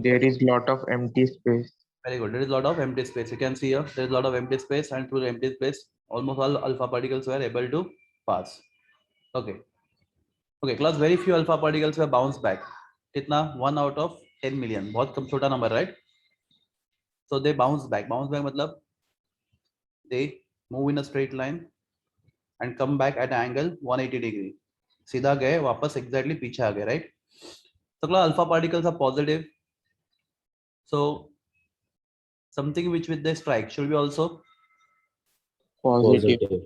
There is lot of empty space. Very good. There is a lot of empty space. You can see here there is a lot of empty space, and through the empty space, almost all alpha particles were able to pass. Okay. Okay, class. Very few alpha particles were bounced back. कितना? 1 out of 10 million. बहुत कम, छोटा number, right? So they bounce back. Bounce back मतलब they move in a straight line and come back at an angle 180 degree. सीधा गए, वापस exactly पीछे आ गए, right? So class, alpha particles are positive. So something which with they strike should be also Positive.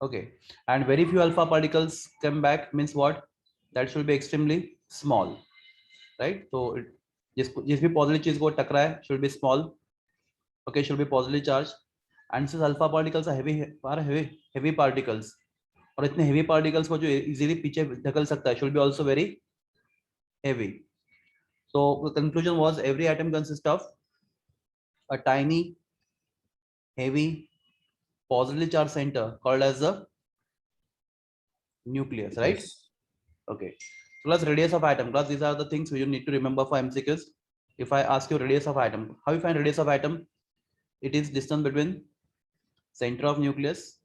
okay. And very few alpha particles come back means what? That should be extremely small, right? So it, जिस भी positive चीज को टकराए should be small. Okay, should be positively charged. And since alpha particles are heavy particles, और इतने heavy particles को जो easily पीछे ढकल सकता है should be also very heavy. So the conclusion was every atom consists of a tiny, heavy, positively charged center called as the nucleus, right? Yes. Okay. Plus radius of atom. Plus these are the things you need to remember for MCQs. If I ask you radius of atom, how you find radius of atom? It is distance between center of nucleus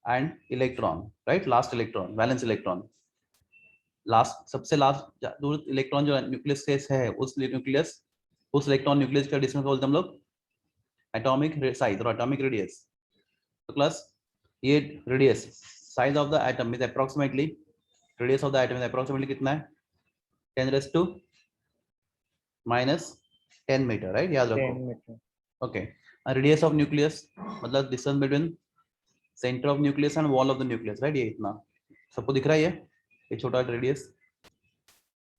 and electron, right? Last electron, valence electron. Last सबसे last दूर electron जो nucleus से है, उस nucleus, उस electron nucleus का distance बोलते हम लोग atomic size और atomic radius. So plus ये radius size of the atom is approximately radius of the atom is approximately कितना है? 10 raised to minus 10 meter, right? याद रखो. 10 meter. Okay. A radius of nucleus मतलब distance between center of nucleus and wall of the nucleus, right? ये इतना सबको दिख रहा है ये छोटा radius.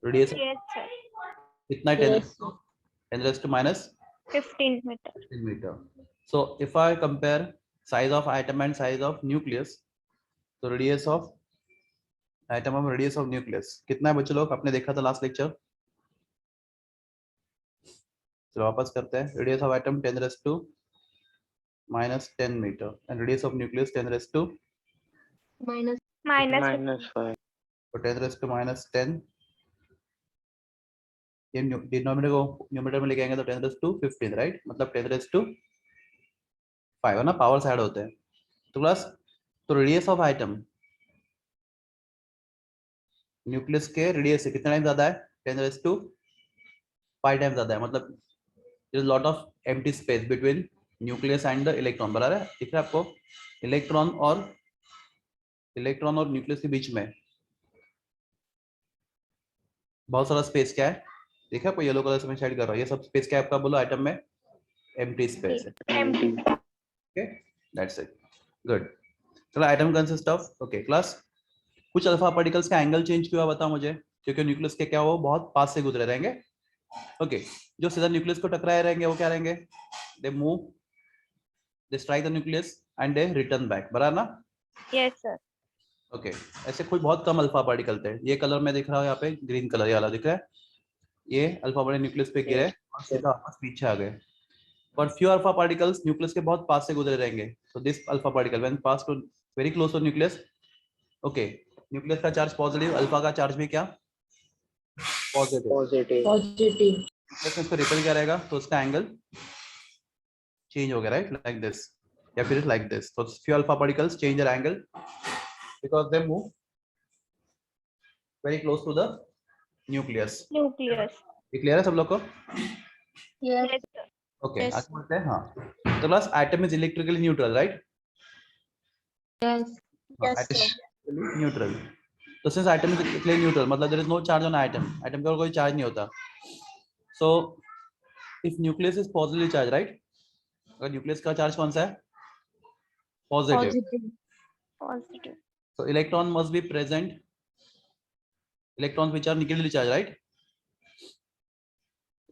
Radius Yes, sir. कितना है? 10 raised to minus 15 meter. 15 meter. So if I compare size of atom and size of nucleus, so radius of atom और radius of nucleus कितना है बच्चों लोग? आपने देखा था last lecture. चलो वापस करते हैं. Radius of atom 10 raised to minus 10 meter and radius of nucleus 10 raised to Minus Minus 5. so 10 raised to minus 10. ये डिनोमिनेटर को न्यूमरेटर में लेके आएंगे तो 10 raised to 15, राइट? मतलब 10 raised to 5 है ना, पावर्स ऐड होते हैं. तो प्लस तो रेडियस ऑफ आइटम न्यूक्लियस के रेडियस से कितना टाइम ज्यादा है? 10 raised to 5 टाइम ज्यादा है. मतलब there is lot of empty space between nucleus and the electron. बराबर है? दिख रहा है आपको? इलेक्ट्रॉन और न्यूक्लियस के बीच में बहुत सारा स्पेस क्या है? देखा आपको? येलो कलर से मैं शेड कर रहा हूँ. ये सब स्पेस क्या है आपका? बोलो आइटम में एम्प्टी स्पेस है. empty. Okay, that's it. Good. चलो item consist of okay class. कुछ अल्फा पार्टिकल्स का एंगल चेंज क्यों बताओ मुझे? क्योंकि न्यूक्लियस के क्या हो बहुत पास से गुजरे रहेंगे. ओके, जो सीधा न्यूक्लियस को टकराए रहेंगे वो क्या रहेंगे? They move, they strike the nucleus and they return back. बराबर ना? Yes, sir. ओके. ऐसे कोई बहुत कम अल्फा पार्टिकल थे. ये कलर में दिख रहा है यहाँ पे, ग्रीन कलर ये वाला दिख रहा है. ये अल्फा पार्टिकल न्यूक्लियस पे गिरे और सीधा वापस पीछे आ गए. पर फ्यू अल्फा पार्टिकल्स न्यूक्लियस के बहुत पास से गुजरे रहेंगे. So this alpha particle when pass to very close to nucleus, okay, nucleus का चार्ज पॉजिटिव, अल्फा का चार्ज भी क्या? पॉजिटिव. न्यूक्लियस में इसको रिपेल क्या रहेगा? तो उसका एंगल चेंज हो गया, राइट? लाइक दिस या फिर लाइक दिस. तो few alpha particles change their angle because they move very close to the nucleus. Nucleus. ये क्लियर है सब लोग को? Yes, sir. Okay, Yes. आगे बढ़ते हैं. हाँ, तो plus atom is electrically neutral, right? Yes. Yes, sir. Neutral. तो since atom is electrically neutral मतलब there is no charge on atom. Atom का कोई चार्ज नहीं होता. So if nucleus is positively charge, right? अगर न्यूक्लियस का charge कौन सा है? Positive. Positive. So electron must be present. Electrons which are negatively charged, right?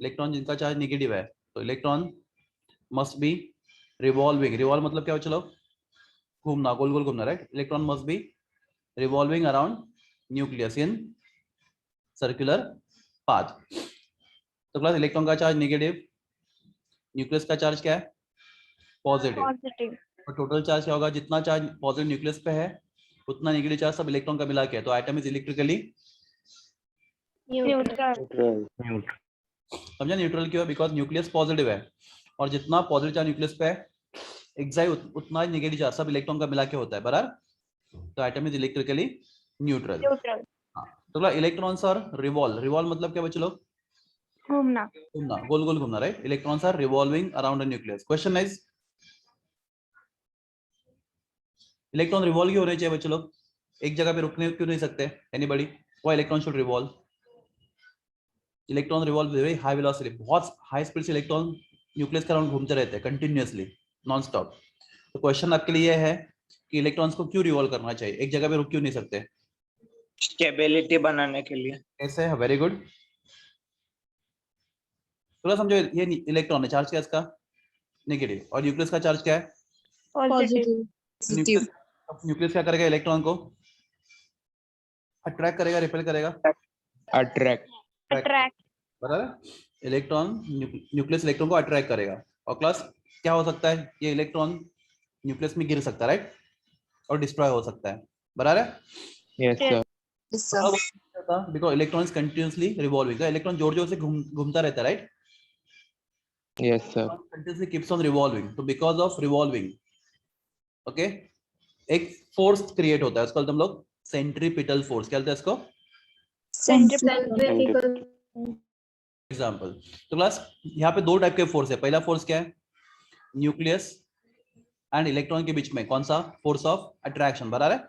Electron जिनका चार्ज नेगेटिव है, तो electron must be revolving. Revolve मतलब क्या हो? चलो घूमना, गोल गोल घूमना, right? Electron must be revolving around nucleus in circular path. तो क्लास इलेक्ट्रॉन का चार्ज नेगेटिव, न्यूक्लियस का चार्ज क्या है? पॉजिटिव. Positive. तो टोटल चार्ज क्या होगा? जितना चार्ज पॉजिटिव न्यूक्लियस पे है उतना नेगेटिव चार्ज सब इलेक्ट्रॉन का मिला के है. तो atom is electrically Neutral. Neutral. समझा न्यूट्रल क्यों है? बिकॉज न्यूक्लियस पॉजिटिव है और जितना पॉजिटिव चार्ज न्यूक्लियस पे है एग्जैक्ट उतना ही नेगेटिव चार्ज सब इलेक्ट्रॉन का मिला के होता है बराबर। तो atom is electrically neutral. Neutral, तो इलेक्ट्रॉन्स आर रिवॉल्व। रिवॉल्व मतलब क्या बच्चे लोग? घूमना। घूमना, गोल गोल घूमना, right? Electrons are revolving around the nucleus. Question is electron revolve क्यों होने चाहिए बच्चे लोग? एक जगह पे रुकने क्यों नहीं सकते? Anybody? Why electron should revolve? Electron revolve very high velocity, बहुत हाई स्पीड से इलेक्ट्रॉन न्यूक्लियस के अराउंड घूमते रहते हैं कंटिन्यूअसली, नॉन स्टॉप। तो क्वेश्चन आपके लिए है कि इलेक्ट्रॉन्स को क्यों रिवॉल्व करना चाहिए, एक जगह पे रुक क्यों नहीं सकते? स्टेबिलिटी बनाने के लिए। कैसे? Very good. थोड़ा समझो, ये इलेक्ट्रॉन है, चार्ज क्या है इसका? नेगेटिव। और न्यूक्लियस का चार्ज क्या है? पॉजिटिव। न्यूक्लियस क्या करेगा? इलेक्ट्रॉन को अट्रैक्ट करेगा, रिपेल करेगा? अट्रैक्ट। अट्रैक्ट। बराबर। इलेक्ट्रॉन न्यूक्लियस इलेक्ट्रॉन को अट्रैक्ट करेगा। और क्लास क्या हो सकता है? ये इलेक्ट्रॉन न्यूक्लियस में गिर सकता है, राइट? और डिस्ट्रॉय हो सकता है, बराबर है? Yes sir. Because electron is continuously revolving. Electron जोर जोर से घूमता रहता है, right? Yes sir. Continuously keeps on revolving. So because of revolving, okay, एक फोर्स क्रिएट होता है, उसको हम लोग सेंट्रीपिटल फोर्स। क्या बोलते हैं इसको? सेंट्रीफ्यूगल। एग्जाम्पल। तो क्लास यहाँ पे दो टाइप के फोर्स है। पहला फोर्स क्या है? न्यूक्लियस एंड इलेक्ट्रॉन के बीच में कौन सा? फोर्स ऑफ अट्रैक्शन, बराबर है?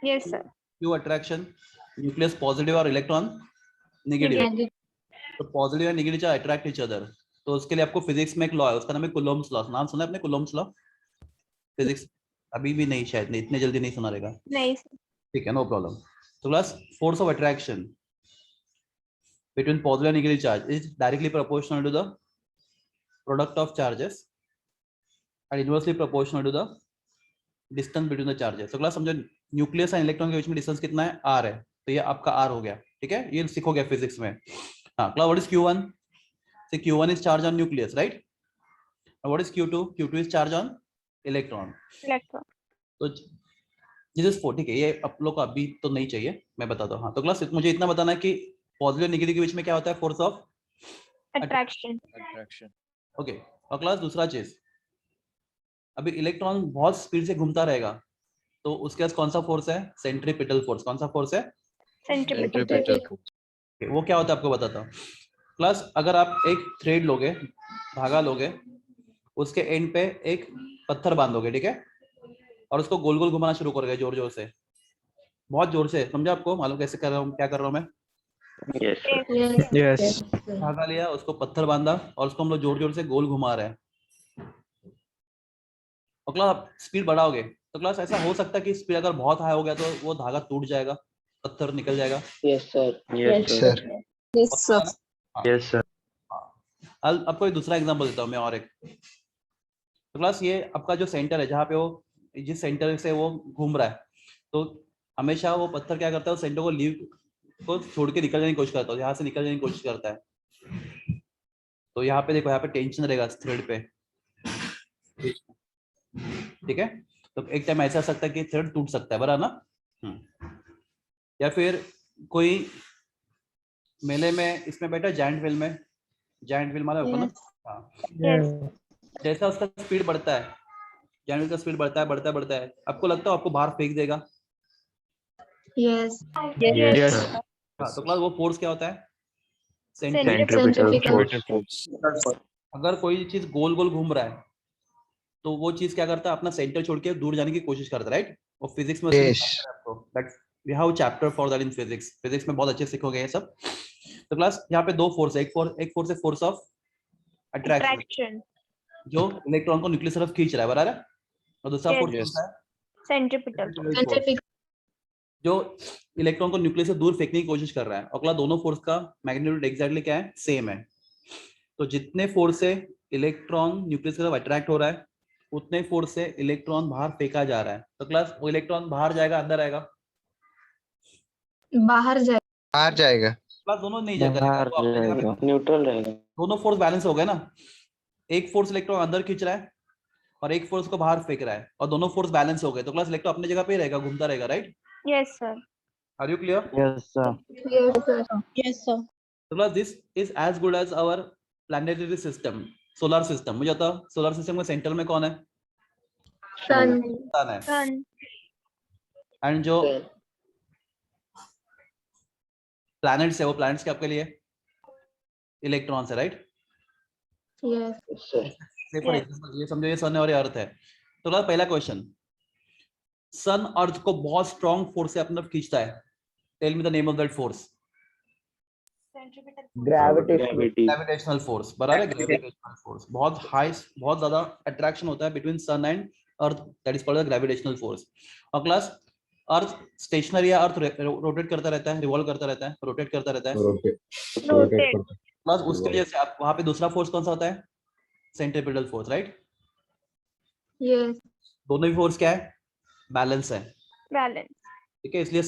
Yes sir. क्यों अट्रैक्शन? न्यूक्लियस पॉजिटिव और इलेक्ट्रॉन नेगेटिव। तो positive and negative charge attract each other. तो उसके लिए आपको फिजिक्स में एक लॉ है, उसका नाम है कूलोम्ब्स लॉ। नाम सुना है आपने कूलोम्ब्स लॉ? फिजिक्स अभी भी नहीं, शायद नहीं, इतने जल्दी नहीं सुना रहेगा। नहीं। ठीक है, नो प्रॉब्लम। तो class force of attraction between positive and negative charge is directly proportional to the product of charges and inversely proportional to the distance between the charges. So class समझो, न्यूक्लियस और electron के बीच में distance कितना है? r है। तो ये आपका r हो गया, ठीक है? ये सीखोगे फिजिक्स में। हाँ, क्लास व्हाट इज q1? से q1 is charge on nucleus, right? And what is q2? q2 is charge on electron. Electron. तो दिस इज 4, ठीक है? ये आप लोग को अभी तो नहीं चाहिए, मैं बताता हूँ। हाँ, तो क्लास मुझे इतना बताना है कि पॉजिटिव और नेगेटिव के बीच में क्या होता है? Force of attraction. ओके। और क्लास दूसरा चीज, अभी इलेक्ट्रॉन बहुत स्पीड से घूमता रहेगा, तो उसके पास कौन सा फोर्स है? Centripetal force. कौन सा फोर्स है? सेंट्रीपिटल। वो क्या होता है आपको बताता हूँ। क्लास अगर आप एक थ्रेड लोगे, धागा लोगे, उसके एंड पे एक पत्थर बांधोगे, ठीक है? और उसको गोल गोल घुमाना शुरू करोगे जोर जोर से, बहुत जोर से। समझा? आपको मालूम कैसे कर रहा हूँ, क्या कर रहा हूँ मैं? Yes yes. यस। धागा लिया, उसको पत्थर बांधा और उसको हम लोग जोर जोर से गोल घुमा रहे हैं। और क्लास आप स्पीड बढ़ाओगे तो क्लास ऐसा हो सकता है कि स्पीड अगर बहुत हाई हो गया तो वो धागा टूट जाएगा, पत्थर निकल जाएगा। Yes sir. Yes sir. Yes sir. आपको एक दूसरा एग्जांपल देता हूँ मैं, और एक। तो क्लास ये आपका जो सेंटर है, जहाँ पे वो, जिस सेंटर से वो घूम रहा है, तो हमेशा वो पत्थर क्या करता है? उस सेंटर को लीव को छोड़ के निकल जाने की कोशिश करता है, यहाँ से निकल जाने की कोशिश करता है। तो यहाँ पे देखो, यहाँ पे टेंशन रहेगा थ्रेड पे, ठीक है? तो एक टाइम ऐसा आ सकता है कि थ्रेड टूट सकता है, बराबर ना? या फिर कोई मेले में इसमें बैठा, जायंट व्हील में, जायंट व्हील मालूम है आपको ना? हाँ। जैसा उसका स्पीड बढ़ता है, जायंट व्हील का स्पीड बढ़ता है बढ़ता है बढ़ता है, आपको लगता है आपको बाहर फेंक देगा? यस। यस। हाँ, तो क्लास वो फोर्स क्या होता है? Centripetal force. अगर कोई चीज गोल गोल घूम रहा है तो वो चीज क्या करता है? अपना सेंटर छोड़ के दूर जाने की कोशिश करता है, राइट? और फिजिक्स में आपको that we have chapter for that in physics. Physics में बहुत अच्छे सीखोगे ये सब। तो क्लास यहाँ पे दो फोर्स है, एक फोर्स है फोर्स ऑफ अट्रैक्शन, जो इलेक्ट्रॉन को न्यूक्लियस तरफ खींच रहा है, बराबर है? और दूसरा फोर्स कौन सा है? सेंट्रीपिटल। जो इलेक्ट्रॉन को न्यूक्लियस से दूर फेंकने की कोशिश कर रहा है। और क्लास दोनों फोर्स का मैग्नीट्यूड एग्जैक्टली क्या है? सेम है। तो जितने फोर्स से इलेक्ट्रॉन न्यूक्लियस की तरफ अट्रैक्ट हो रहा है, उतने फोर्स से इलेक्ट्रॉन बाहर फेंका जा रहा है। तो क्लास वो इलेक्ट्रॉन बाहर जाएगा, अंदर आएगा? बाहर जाएगा। क्लास दोनों नहीं जाएगा, न्यूट्रल रहेगा। दोनों फोर्स बैलेंस हो गए ना? एक फोर्स इलेक्ट्रॉन अंदर खींच रहा है और एक फोर्स को बाहर फेंक रहा है, और दोनों फोर्स बैलेंस हो गए, तो क्लास इलेक्ट्रॉन अपनी जगह पे ही रहेगा, घूमता रहेगा, right? Yes sir. Are you clear? Yes sir. Yes sir. तो class this is as good as our planetary system, solar system. मुझे आता सोलर सिस्टम के सेंटर में कौन है? Sun. सन है। Sun. एंड जो प्लैनेट्स है वो प्लैनेट्स के आपके लिए इलेक्ट्रॉन्स है, राइट? Yes. से फॉर एग्जांपल ये समझो ये सन है और ये अर्थ है। तो क्लास पहला क्वेश्चन, सन अर्थ को बहुत स्ट्रॉन्ग फोर्स से अपनी तरफ खींचता है। Tell me the name of that force. Gravitational force, बराबर है? ग्रेविटेशनल फोर्स, बहुत हाई, बहुत ज्यादा अट्रैक्शन होता है between sun and earth, that is called the gravitational force. और क्लास अर्थ स्टेशनरी है, अर्थ रोटेट करता रहता है, रिवॉल्व करता रहता है, रोटेट करता रहता है। Rotate. प्लस उसके लिए आप वहां पे दूसरा फोर्स कौन सा होता है? Centripetal force, right? Yes. दोनों ही फोर्स क्या है? बैलेंस है, Balance. ठीक है? इसलिए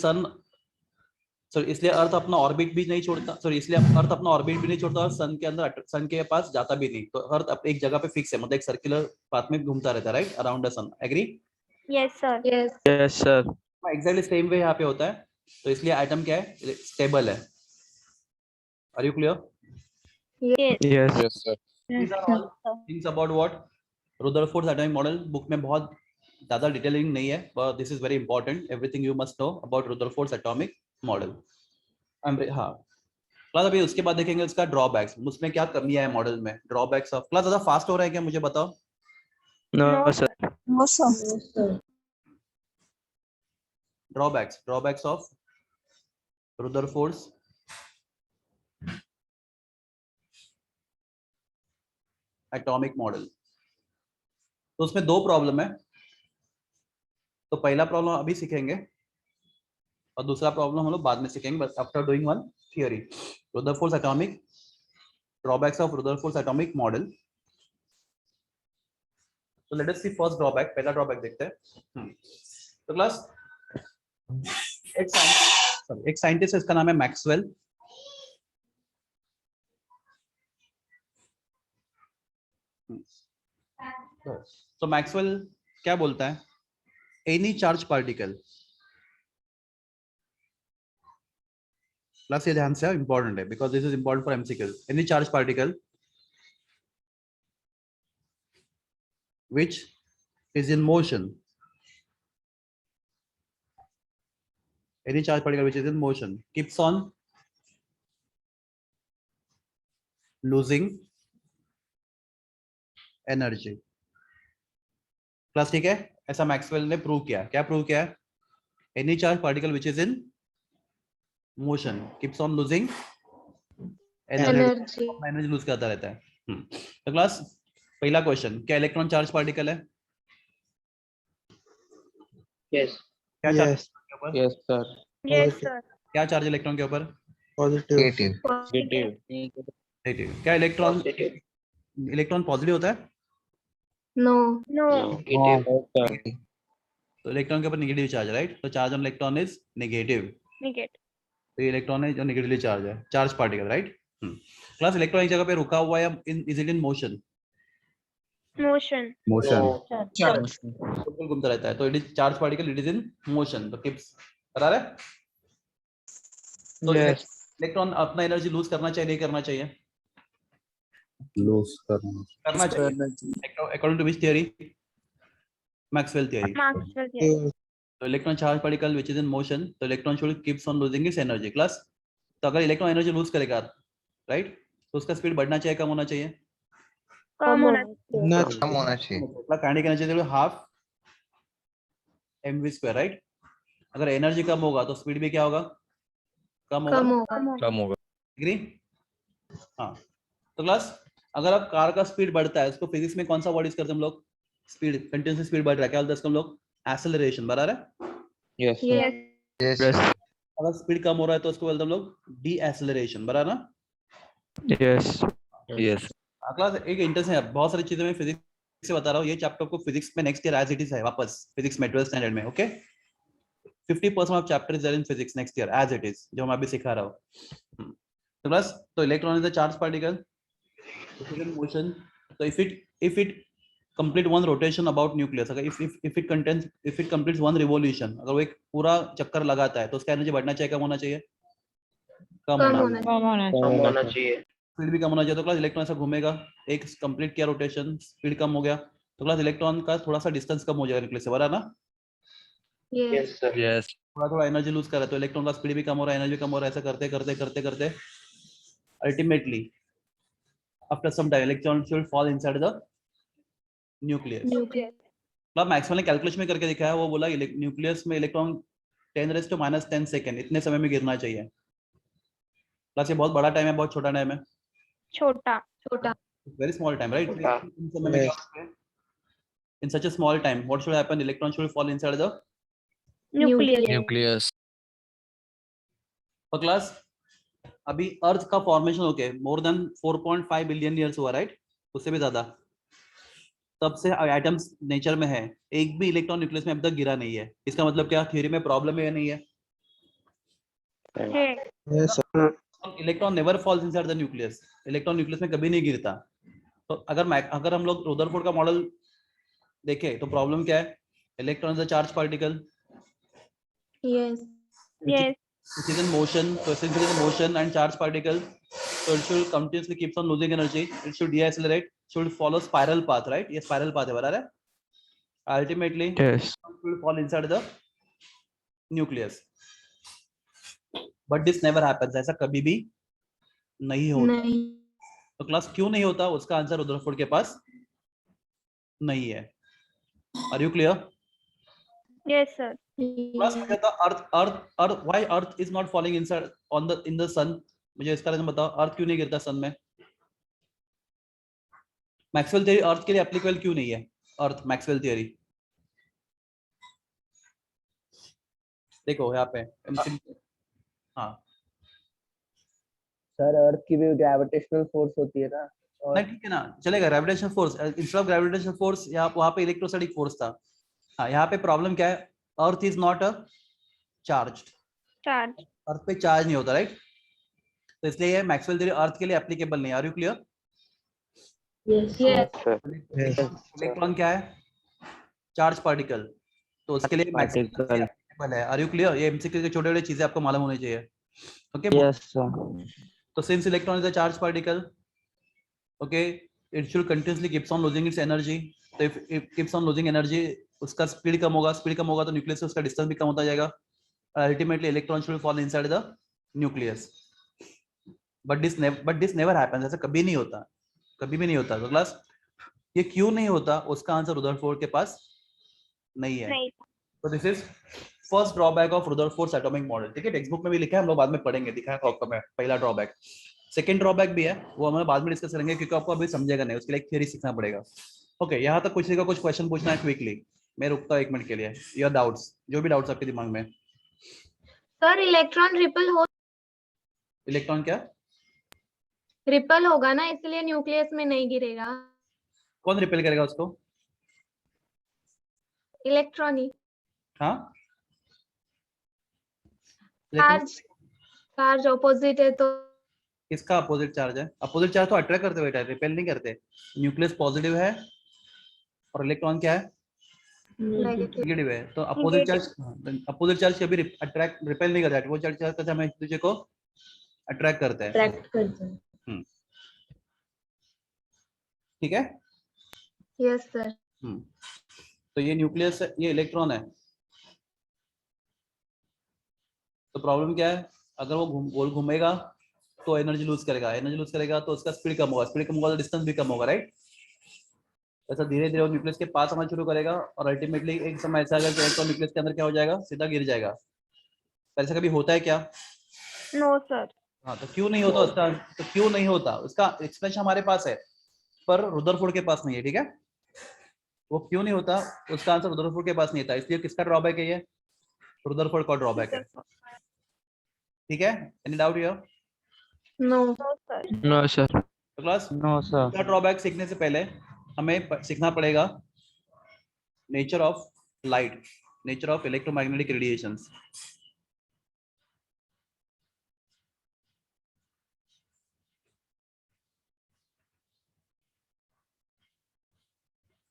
इसलिए अर्थ अपना ऑर्बिट भी नहीं छोड़ता, इसलिए अर्थ अपना ऑर्बिट भी नहीं छोड़ता और सन के अंदर, सन के पास जाता भी नहीं। तो अर्थ एक जगह पे फिक्स है, मतलब एक सर्कुलर पाथ में घूमता रहता है, right? Around the sun. Agree? Yes, sir. Yes. Yes, sir. Exactly same way यहाँ पे होता है। तो इसलिए एटम क्या है? स्टेबल है। Are you clear? Yes. Yes. Yes, sir. These are all things about what Rutherford atomic model। Book में बहुत ज्यादा डिटेलिंग नहीं है, but this is very important, everything you must know about Rutherford atomic model। हाँ class, अभी उसके बाद देखेंगे उसका ड्रॉबैक्स, उसमें क्या कमियां है मॉडल में, ड्रॉबैक्स ऑफ। क्लास ज्यादा फास्ट हो रहा है क्या, मुझे बताओ? No, No, sir. No, sir. Drawbacks of Rutherford's atomic model. तो उसमें दो प्रॉब्लम है। तो पहला प्रॉब्लम अभी सीखेंगे और दूसरा प्रॉब्लम हम लोग बाद में सीखेंगे, बस after doing one theory. Rutherford's atomic, drawbacks of Rutherford's atomic model. तो लेट अस सी फर्स्ट ड्रॉबैक, पहला ड्रॉबैक देखते हैं। तो क्लास एक साइंटिस्ट है, इसका नाम है मैक्सवेल। तो मैक्सवेल क्या बोलता है? एनी चार्ज पार्टिकल, प्लस ये ध्यान से इंपॉर्टेंट है because this is important for MCQ. Any charge particle which is in motion, any charge particle which is in motion keeps on losing energy। Plus ठीक है, ऐसा मैक्सवेल ने prove किया। क्या प्रूव किया? Any charge particle which is in motion keeps on losing energy lose करता रहता है। तो क्लास पहला क्वेश्चन, क्या इलेक्ट्रॉन चार्ज पार्टिकल है? Yes. क्या चार्ज के ऊपर? Yes, sir. Yes, sir. क्या चार्ज इलेक्ट्रॉन के ऊपर? Negative. Positive. नेगेटिव। क्या इलेक्ट्रॉन पॉजिटिव होता है? No. No. Negative. Sir. तो इलेक्ट्रॉन के ऊपर नेगेटिव चार्ज, राइट? तो charge on electron is negative. Negative. तो ये इलेक्ट्रॉन है जो नेगेटिवली चार्ज है, charge particle, right? Class electron एक जगह पे रुका हुआ है, is it in motion? Motion. बिल्कुल घूमता रहता है। तो it is charge particle, it is in motion. तो कीप्स, बराबर है? तो Yes. इलेक्ट्रॉन अपना एनर्जी लूज करना चाहिए, नहीं करना चाहिए? Lose करना चाहिए। According to which theory? Maxwell theory. Maxwell theory. तो electron charge particle which is in motion, तो electron should keeps on losing its energy. Class तो अगर इलेक्ट्रॉन एनर्जी लूज करेगा, राइट, तो उसका स्पीड बढ़ना चाहिए, कम होना चाहिए? कम होना कम होना चाहिए। Kinetic energy half mv², right? अगर एनर्जी कम होगा तो स्पीड भी क्या होगा? कम होगा। कम होगा। एग्री? हाँ। तो क्लास अगर आप कार का स्पीड बढ़ता है, उसको फिजिक्स में कौन सा वर्ड यूज करते हैं हम लोग? स्पीड, कंटिन्यूअस स्पीड बढ़ रहा है, क्या बोलते हैं इसको हम लोग? एक्सेलरेशन, बराबर है? Yes, sir. Yes. Yes. Yes. अगर स्पीड कम हो रहा है तो उसको बोलते हैं हम लोग डी एक्सेलरेशन, बराबर ना? Yes. Yes. क्लास एक इंटरेस्ट है, बहुत सारी चीजें मैं फिजिक्स से बता रहा हूँ। ये चैप्टर को फिजिक्स में next year as it is है, वापस फिजिक्स में 12th स्टैंडर्ड में, okay? 50% of chapter is there in physics next year as it is, जो मैं अभी सिखा रहा हूँ। तो बस, तो electron is a charge particle, it is in motion. तो if it complete one rotation about nucleus, अगर if it completes one revolution, अगर वो एक पूरा चक्कर लगाता है तो उसका एनर्जी बढ़ना चाहिए, कम होना चाहिए? कम कम होना चाहिए, होना होना चाहिए। स्पीड भी कम होना चाहिए। तो क्लास इलेक्ट्रॉन ऐसा घूमेगा, एक कंप्लीट किया रोटेशन, स्पीड कम हो गया, तो क्लास इलेक्ट्रॉन का थोड़ा सा डिस्टेंस कम हो जाएगा न्यूक्लियस से, बराबर ना? Yes Yes. थोड़ा थोड़ा एनर्जी लूज कर रहा है, तो इलेक्ट्रॉन का स्पीड भी कम हो रहा है, एनर्जी कम हो रहा है, ऐसा करते करते करते करते ultimately after some time electron should fall inside the nucleus. Nucleus मतलब मैक्सवेल ने कैलकुलेशन में करके दिखाया, वो बोला न्यूक्लियस में इलेक्ट्रॉन 10⁻⁻10 सेकंड इतने समय में गिरना चाहिए। प्लस ये बहुत बड़ा टाइम है, बहुत छोटा टाइम है, छोटा। छोटा वेरी स्मॉल टाइम, राइट? इन समय में क्या होता है? In such a small time, what should happen? Electron should fall inside the nucleus. Nucleus. Class. अभी अर्थ का फॉर्मेशन होके मोर देन 4.5 बिलियन ईयर्स हुआ, राइट? उससे भी ज्यादा। तब से एटम्स नेचर में है, एक भी इलेक्ट्रॉन न्यूक्लियस में अब तक गिरा नहीं है। इसका मतलब क्या, थ्योरी में प्रॉब्लम है या नहीं है? Electron never falls inside the nucleus, electron nucleus में कभी नहीं गिरता। तो अगर हम लोग रुदरफोर्ड का मॉडल देखें तो प्रॉब्लम क्या है? Electron is a charge particle, yes yes it is in motion, so since it is in motion and charged particle, so it should continuously keeps on losing energy, it should deaccelerate, should follow spiral path, right? ये spiral path है, बराबर है? Ultimately Yes. it will fall inside the nucleus, but this never happens, ऐसा कभी भी नहीं होता। नहीं तो क्लास क्यों नहीं होता, उसका आंसर रुदरफोर्ड के पास नहीं है। Are you clear? Yes sir. Class में कहता earth why earth is not falling inside on the in the sun, मुझे इसका रीजन बताओ, अर्थ क्यों नहीं गिरता सन में? मैक्सवेल थ्योरी अर्थ के लिए एप्लीकेबल क्यों नहीं है? अर्थ मैक्सवेल थ्योरी देखो यहाँ पे हाँ सर अर्थ की भी ग्रेविटेशनल फोर्स होती है ना, और नहीं ठीक है ना, चलेगा। Gravitational force instead of gravitational force यहाँ वहाँ पे इलेक्ट्रोस्टैटिक फोर्स था। हाँ, यहाँ पे प्रॉब्लम क्या है? Earth is not a charge, charge. Earth पे चार्ज नहीं होता, राइट? तो इसलिए ये मैक्सवेल थ्योरी अर्थ के लिए एप्लीकेबल नहीं। Are you clear? Yes electron क्या है? चार्ज पार्टिकल, तो उसके लिए मैक्सवेल पार्टिकल। एप्लीकेबल है। Are you clear? ये एमसीक्यू के छोटे छोटे चीजें आपको मालूम होनी चाहिए। Okay yes sir. तो since electron is a charged particle, okay, it should continuously keeps on losing its energy. So if it keeps on losing energy, उसका स्पीड कम होगा, स्पीड कम होगा तो न्यूक्लियस से उसका डिस्टेंस भी कम होता जाएगा। Ultimately electron should fall inside the nucleus, but this never happens, ऐसा कभी नहीं होता, कभी भी नहीं होता। तो क्लास ये क्यों नहीं होता, उसका आंसर रुदरफोर्ड के पास नहीं है। नहीं। तो this is first drawback of Rutherford atomic model. ठीक है, टेक्स्ट बुक में भी लिखा है, हम लोग बाद में पढ़ेंगे, दिखाया आपको मैं पहला ड्रॉबैक। सेकंड ड्रॉबैक भी है, वो हम बाद में डिस्कस करेंगे क्योंकि आपको अभी समझेगा नहीं, उसके लिए थ्योरी सीखना पड़ेगा। ओके, यहाँ तक कुछ का कुछ क्वेश्चन पूछना है क्विकली, मैं रुकता हूँ 1 मिनट के लिए। योर डाउट्स, जो भी डाउट्स आपके दिमाग में। सर इलेक्ट्रॉन रिपल हो इलेक्ट्रॉन क्या रिपल होगा ना, इसलिए न्यूक्लियस में नहीं गिरेगा। कौन रिपेल करेगा उसको? इलेक्ट्रॉन ही हाँ, चार्ज चार्ज ऑपोजिट है तो किसका अपोजिट चार्ज है? अपोजिट चार्ज तो अट्रैक्ट करते हुए रिपेल नहीं करते। न्यूक्लियस पॉजिटिव है और इलेक्ट्रॉन क्या है? नेगेटिव। नेगेटिव है। तो अपोजिट चार्ज कभी अट्रैक्ट रिपेल नहीं करता, वो चार्ज करते हम एक दूसरे को अट्रैक्ट करते हैं। अट्रैक्ट करते हैं। ठीक है। Yes sir. तो ये न्यूक्लियस है, ये इलेक्ट्रॉन है। तो प्रॉब्लम क्या है? अगर वो गोल घूमेगा तो एनर्जी लूज करेगा, एनर्जी लूज करेगा तो उसका स्पीड कम होगा, स्पीड कम होगा तो डिस्टेंस भी कम होगा, राइट? ऐसा धीरे धीरे वो न्यूक्लियस के पास आना शुरू करेगा और अल्टीमेटली एक समय ऐसा आएगा कि इलेक्ट्रॉन न्यूक्लियस के अंदर क्या हो जाएगा? सीधा गिर जाएगा। तो ऐसा कभी होता है क्या? No sir. हाँ, तो क्यों नहीं होता उसका? तो क्यों नहीं होता उसका एक्सप्लेनेशन हमारे पास है, पर रुदरफोर्ड के पास नहीं है। ठीक है, वो क्यों नहीं होता उसका आंसर रुदरफोर्ड के पास नहीं था, इसलिए किसका ड्रॉबैक है? ये रुदरफोर्ड का ड्रॉबैक है। ठीक है, any doubt here? No no sir. No, sir. तो क्लास नो सर। ड्रॉबैक सीखने से पहले हमें सीखना पड़ेगा nature of light, nature of electromagnetic radiations.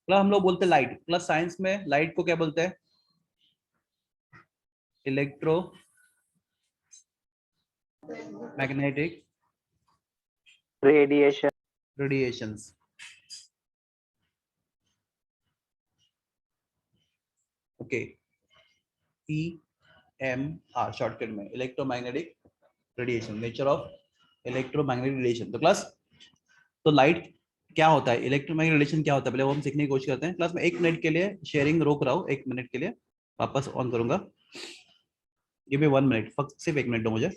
Class हम लोग बोलते हैं लाइट, क्लास साइंस में लाइट को क्या बोलते हैं? Electro magnetic Radiation. radiations. Okay, EMR shortcut में electromagnetic radiation, nature of electromagnetic radiation. तो क्लास, तो लाइट क्या होता है, इलेक्ट्रोमैग्नेटिक रेडिएशन क्या होता है, पहले वो हम सीखने की कोशिश करते हैं। क्लास में 1 मिनट के लिए शेयरिंग रोक रहा हूँ, 1 मिनट के लिए वापस ऑन करूंगा। ये भी 1 मिनट, फक्त सिर्फ 1 मिनट दो मुझे।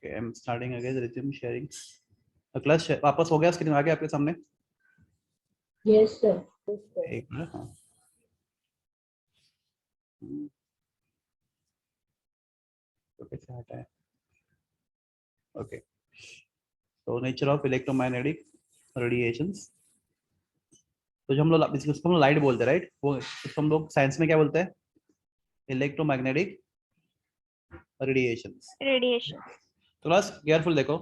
Okay, I'm starting again, resume sharing. Class वापस हो गया, स्क्रीन आ गया आपके सामने? Yes, sir. एक मिनट, हाँ। तो कैसे हटा है? ओके, तो नेचर ऑफ इलेक्ट्रोमैग्नेटिक रेडिएशंस, तो जो हम लोग इसको हम लाइट बोलते हैं, राइट? वो इसको हम लोग साइंस में क्या बोलते हैं? Electromagnetic radiations. Radiation. तो क्लास केयरफुल देखो,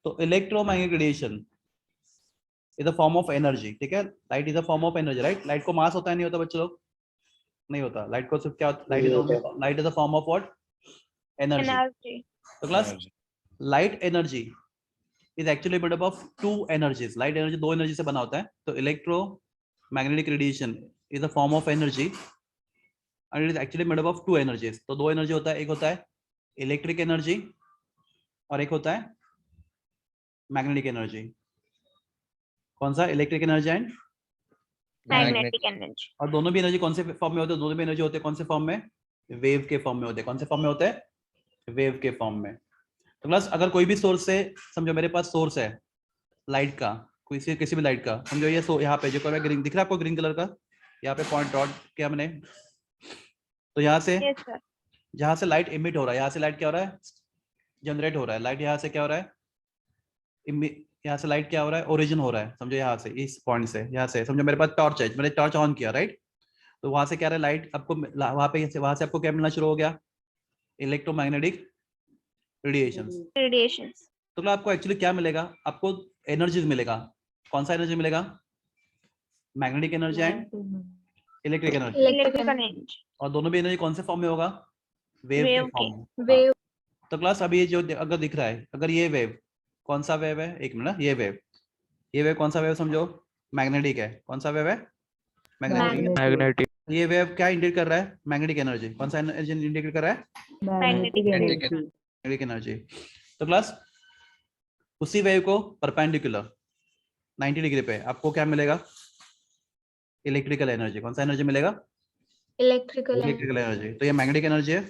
तो electromagnetic radiation is a form of energy, ठीक है? Light is a form of energy, right? Light को मास होता है, नहीं होता बच्चे लोग? नहीं होता। लाइट को सिर्फ क्या होता है? Light is a form of what? Energy. Energy. तो class light energy is actually made up of 2 energies. Light energy 2 energy से बना होता है। तो electromagnetic radiation is a form of energy and it is actually made up of 2 energies. तो 2 energy होता है, एक होता है इलेक्ट्रिक एनर्जी और एक होता है मैग्नेटिक एनर्जी। कौन सा? Electric energy and Magnetic energy. और दोनों भी एनर्जी कौन से फॉर्म में होते हैं? दोनों भी एनर्जी होते हैं कौन से फॉर्म में? वेव के फॉर्म में होते हैं। कौन से फॉर्म में होते हैं? वेव के फॉर्म में। तो प्लस अगर कोई भी सोर्स से, समझो मेरे पास सोर्स है लाइट का, किसी भी लाइट का, समझो ये यहाँ पे जो कलर ग्रीन दिख रहा है आपको, ग्रीन कलर का, यहाँ पे पॉइंट डॉट किया मैंने। तो यहाँ से Yes, sir. जहाँ से लाइट इमिट हो रहा है, यहाँ से लाइट क्या हो रहा है? जनरेट हो रहा है। लाइट यहाँ से क्या हो रहा है? यहाँ से लाइट क्या हो रहा है? ओरिजिन हो रहा है। समझो यहाँ से, इस पॉइंट से, यहाँ से समझो मेरे पास टॉर्च है, मैंने टॉर्च ऑन किया, राइट? तो वहां से क्या रहा है? लाइट आपको वहां से आपको क्या मिलना शुरू हो गया? Electromagnetic radiations. Radiations. तो आपको एक्चुअली क्या मिलेगा? आपको एनर्जीज मिलेगा। कौन सा एनर्जी मिलेगा? Magnetic energy and electric energy. Electrical energy. और दोनों भी एनर्जी कौन से फॉर्म में होगा? वेव के Wave फॉर्म में। Wave. तो क्लास अभी ये जो अगर दिख रहा है, अगर ये वेव कौन सा वेव है? एक मिनट, ये वेव कौन सा वेव? समझो मैग्नेटिक है। कौन सा वेव है? मैग्नेटिक। Magnetic. ये वेव क्या इंडिकेट कर रहा है? Magnetic energy. कौन सा एनर्जी इंडिकेट कर रहा है? Magnetic energy. Magnetic energy. तो क्लास उसी वेव को परपेंडिकुलर 90 डिग्री पे आपको क्या मिलेगा? Electrical energy. कौन सा एनर्जी मिलेगा? Electrical. Electrical energy. तो ये मैग्नेटिक एनर्जी है।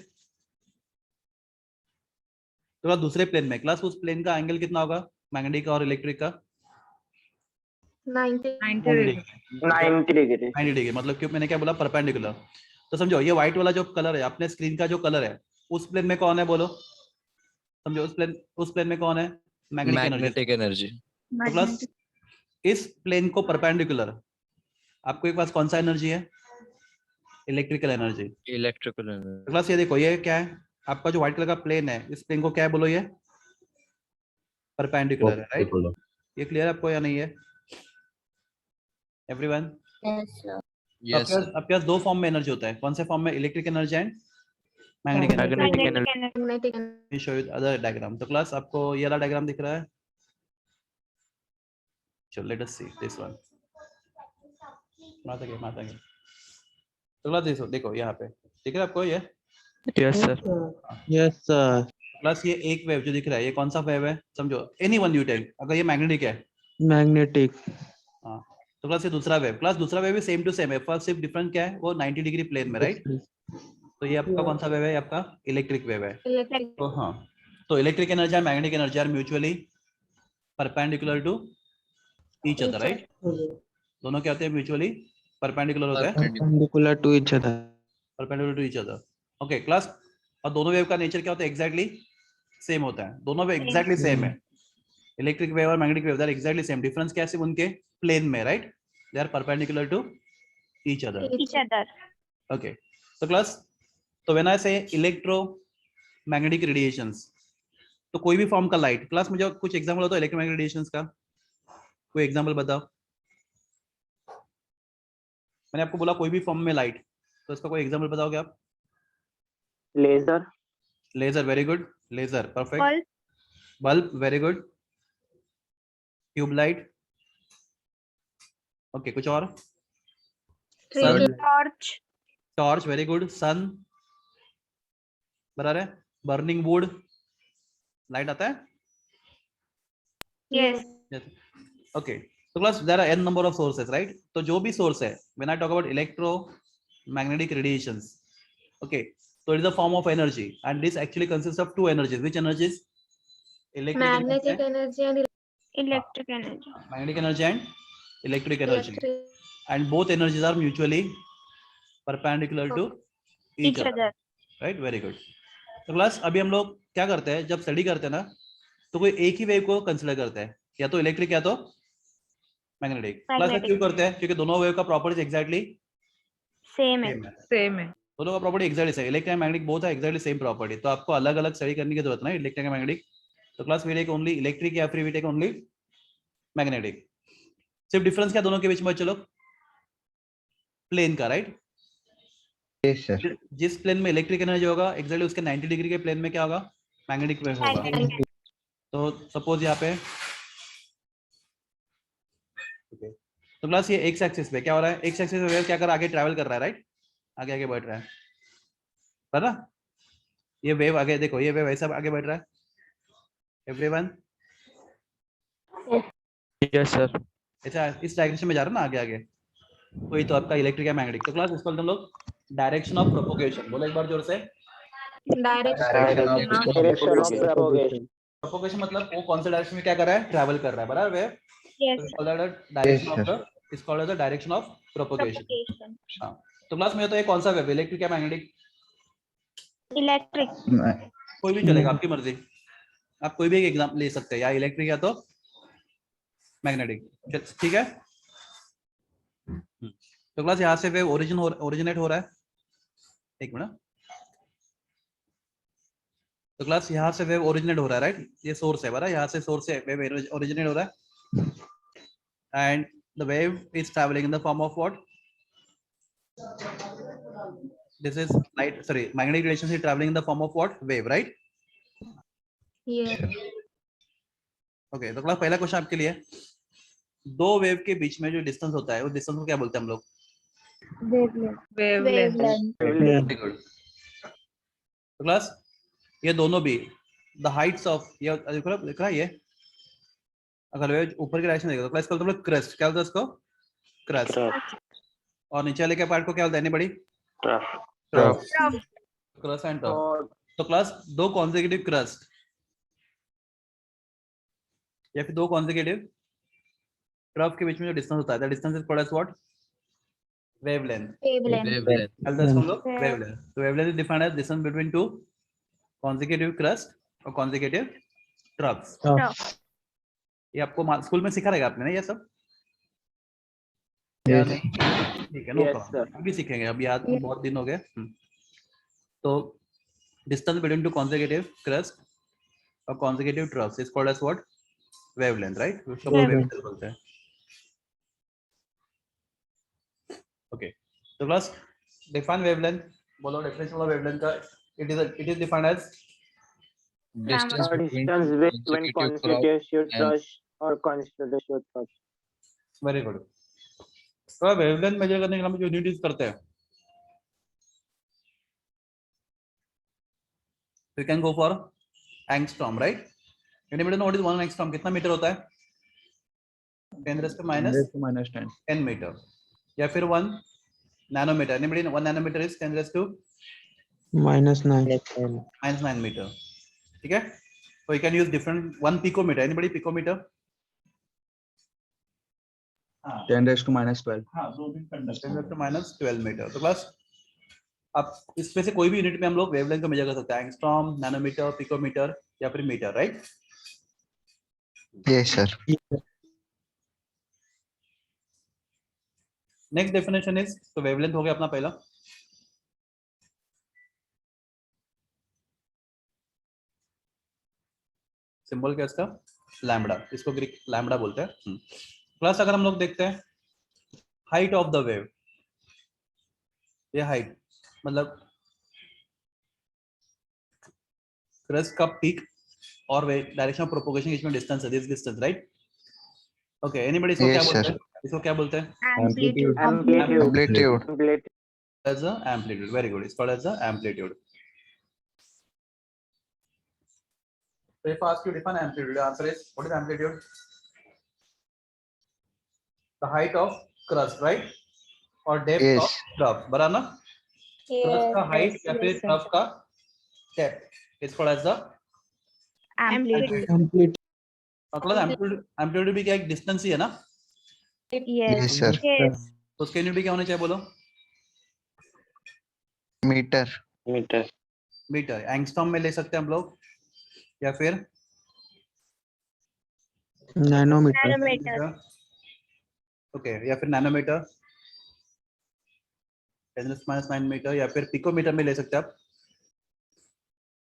तो क्लास दूसरे प्लेन में, क्लास उस प्लेन का एंगल कितना होगा मैग्नेटिक और इलेक्ट्रिक का? 90 90 degree. 90 डिग्री। मतलब क्यों मैंने क्या बोला? परपेंडिकुलर। तो समझो ये व्हाइट वाला जो कलर है अपने स्क्रीन का, जो कलर है उस प्लेन में कौन है? बोलो। समझो उस प्लेन में कौन है? Magnetic energy. Magnetic energy. तो प्लस इस प्लेन को परपेंडिकुलर आपके पास कौन सा एनर्जी है? Electrical energy. Electrical energy. तो प्लस ये देखो, ये क्या है? आपका जो व्हाइट कलर का प्लेन है, इस प्लेन को क्या है बोलो? ये परपेंडिकुलर है, राइट? ये क्लियर आपको या नहीं है everyone? Yes, sir. Yes. sir. आपके पास 2 फॉर्म में एनर्जी होता है। कौन से फॉर्म में? Electric energy and magnetic energy. Magnetic Magnetic energy. energy. Magnetic energy. Let me show you the other diagram. तो क्लास आपको ये वाला डायग्राम दिख रहा है? चलो let us see this one. माता के तो क्लास देखो यहाँ पे दिख रहा है आपको ये? Yes, sir. Yes, sir. Plus ये एक वेव जो दिख रहा है, ये कौन सा वेव है? समझो एनी वन यू टेल। अगर ये मैग्नेटिक है, Magnetic. हाँ, तो प्लस ये दूसरा वेव, प्लस दूसरा वेव भी सेम टू सेम है, फर्स्ट सिर्फ डिफरेंट क्या है? वो 90 डिग्री प्लेन में, राइट? तो ये आपका कौन सा वेव है? आपका इलेक्ट्रिक वेव है। Electric. तो हाँ, तो इलेक्ट्रिक एनर्जी और magnetic energy are mutually perpendicular to each other, right? दोनों क्या होते हैं? म्यूचुअली परपेंडिकुलर होता है, Perpendicular to each other. Perpendicular to each other. Okay class, और दोनों वेव का नेचर क्या होता है? एग्जैक्टली सेम होता है, दोनों वेव एग्जैक्टली सेम है। इलेक्ट्रिक वेव और magnetic wave, they are exactly same, difference क्या है सिर्फ उनके प्लेन में, right? They are perpendicular to each other. Each other. Okay तो क्लास, तो when I say electromagnetic radiations, तो कोई भी फॉर्म का लाइट, क्लास मुझे कुछ एग्जांपल बताओ इलेक्ट्रोमैग्नेटिक रेडिएशंस का, कोई एग्जांपल बताओ। मैंने आपको बोला कोई भी फॉर्म में लाइट, तो इसका कोई एग्जांपल बताओगे आप? Laser. Laser, very good, laser perfect. Bulb. Bulb, very good. Tube light, okay कुछ और? Street Sun. Torch. Torch, very good. Sun, बराबर है। बर्निंग वुड, लाइट आता है। Yes. ओके तो class there are n number of sources, right? तो जो भी सोर्स है, when I talk about electromagnetic radiations, okay, so it is a form of energy and this actually consists of two energies. Which energies? magnetic energy and Electric energy. Magnetic energy and electric energy, electric. and both energies are mutually perpendicular to Each other. right? Very good. तो class अभी हम लोग क्या करते हैं, जब study करते हैं ना, तो कोई एक ही वेव को कंसीडर करते हैं, या तो इलेक्ट्रिक या तो मैग्नेटिक। क्लास में क्यों करते हैं? क्योंकि दोनों वेव का प्रॉपर्टीज एग्जैक्टली Same है। सेम है। दोनों का property exactly same, electric and magnetic both है एग्जैक्टली सेम प्रॉपर्टी, तो आपको अलग अलग स्टडी करने की जरूरत नहीं इलेक्ट्रिक एंड मैग्नेटिक। तो class we take only electric या फिर वी टेक ओनली मैग्नेटिक। सिर्फ डिफरेंस क्या दोनों के बीच में? चलो प्लेन का, राइट? Yes, sir. जिस प्लेन में इलेक्ट्रिक एनर्जी होगा एग्जैक्टली उसके 90 डिग्री के प्लेन में क्या होगा? मैग्नेटिक वेव होगा। Magnetic. तो सपोज यहाँ पे okay. तो क्लास ये एक्स एक्सिस पे क्या हो रहा है? एक्स एक्सिस पे वेव क्या कर रहा है? आगे ट्रैवल कर रहा है, राइट? आगे आगे बढ़ रहा है, पता? ये वेव आगे देखो, ये वेव ऐसा आगे बढ़ रहा है। Everyone Yes, sir. अच्छा इस डायरेक्शन में जा रहा है ना आगे आगे, वही तो आपका इलेक्ट्रिक या मैग्नेटिक। तो क्लास इसको हम लोग डायरेक्शन ऑफ प्रोपोगेशन, बोलो एक बार जोर से। Direction of Direction of propagation. Propagation मतलब वो कौन से डायरेक्शन में क्या कर रहा है? ट्रैवल कर रहा है, बराबर है? Yes. Direction of Yes, the, is called as the direction of propagation. Propagation. हाँ तो क्लास में तो ये कौन सा वेव, इलेक्ट्रिक या मैग्नेटिक? Electric. कोई भी चलेगा, आपकी मर्जी, आप कोई भी एक एग्जांपल ले सकते हैं, या इलेक्ट्रिक या तो मैग्नेटिक, ठीक है? तो क्लास यहाँ से वेव ओरिजिनेट हो रहा है, एक मिनट। तो क्लास यहाँ से वेव ओरिजिनेट हो रहा है, राइट? ये सोर्स है, बराबर? यहाँ से सोर्स से वेव ओरिजिनेट हो रहा है, and the wave is travelling in the form of what? This is light, sorry, magnetic radiation is travelling in the form of what? Wave, right? Yes. Okay तो class पहला question आपके लिए, दो wave के बीच में जो डिस्टेंस होता है, उस डिस्टेंस को क्या बोलते हैं हम लोग? Wavelength. वेवलेंथ। Very good. तो क्लास ये दोनों भी द हाइट्स ऑफ, ये लिख रहा है, ये अगर वेव ऊपर की डायरेक्शन देगा तो क्लास बोलते हैं क्रेस्ट, क्या बोलते हैं इसको? क्रेस्ट। और नीचे वाले के पार्ट को क्या बोलते हैं anybody? Trough. Crust and trough. तो क्लास दो कॉन्सेक्यूटिव क्रस्ट या फिर दो कॉन्सेक्यूटिव ट्रफ के बीच में जो डिस्टेंस होता है, that distance is called as what? Wavelength. Wavelength. Wavelength. तो wavelength is defined as distance between two consecutive crust और consecutive troughs। ये आपको स्कूल में सिखा रहेगा आपने ना ये सब? या Yes. नहीं? ठीक है, नो Yes, प्रॉब्लम, sir. अभी सीखेंगे, अभी याद बहुत दिन हो गए। तो distance between two consecutive crust और consecutive troughs is called as what? Wavelength, right? उसको wavelength बोलते हैं। Okay, तो क्लास define wavelength, बोलो definition of wavelength का। It is defined as Distance between Distance between consecutive consecutive and- thrust or consecutive thrust. Very good. तो wavelength measure करने के लिए हम जो यूनिट यूज करते हैं, we can go for angstrom, right? Anybody know what is 1 angstrom? कितना metre होता है? 10⁻⁻10 10 मीटर, या फिर 1 nanometre. Anybody know 1 nanometre is 10⁻⁻9 -9 metre, ठीक है? So you can use different 1 picometer. Anybody picometer? 10⁻12. -12 metre. तो क्लास अब इसमें से कोई भी यूनिट में हम लोग वेवलेंथ को मेजर कर सकते हैं, एंगस्ट्रॉम, नैनोमीटर, पिकोमीटर या फिर metre, right? Yes, sir. Next definition is, तो वेवलेंथ हो गया अपना पहला। सिंबल क्या इसका? लैम्बडा, इसको ग्रीक लैम्बडा बोलते हैं। प्लस अगर हम लोग देखते हैं हाइट ऑफ द वेव, ये हाइट मतलब क्रेस्ट का पीक और डायरेक्शन ऑफ प्रोपोगेशन इसमें डिस्टेंस है, this distance, right? Okay, anybody इसको क्या Yes, बोलते sir. हैं? इसको क्या बोलते हैं? Amplitude. Amplitude. Amplitude. Amplitude. As a amplitude. Very good. It's called as a amplitude. So if I ask you define amplitude, the answer is, what is amplitude? The height of crust, right? Or depth Yes. of trough. बराबर ना? Crust का height या फिर trough का depth. It's called as the Amplitude. मतलब amplitude भी क्या एक distance ही है ना? Yes, sir. Yes. तो उसके यूनिट भी क्या होने चाहिए बोलो? Meter. Meter. मीटर, एंगस्ट्रॉम में ले सकते हैं हम लोग या फिर Nanometer. Nanometer. ओके, या फिर नैनोमीटर, 10⁻⁹ मीटर, या फिर पिकोमीटर में ले सकते हैं आप।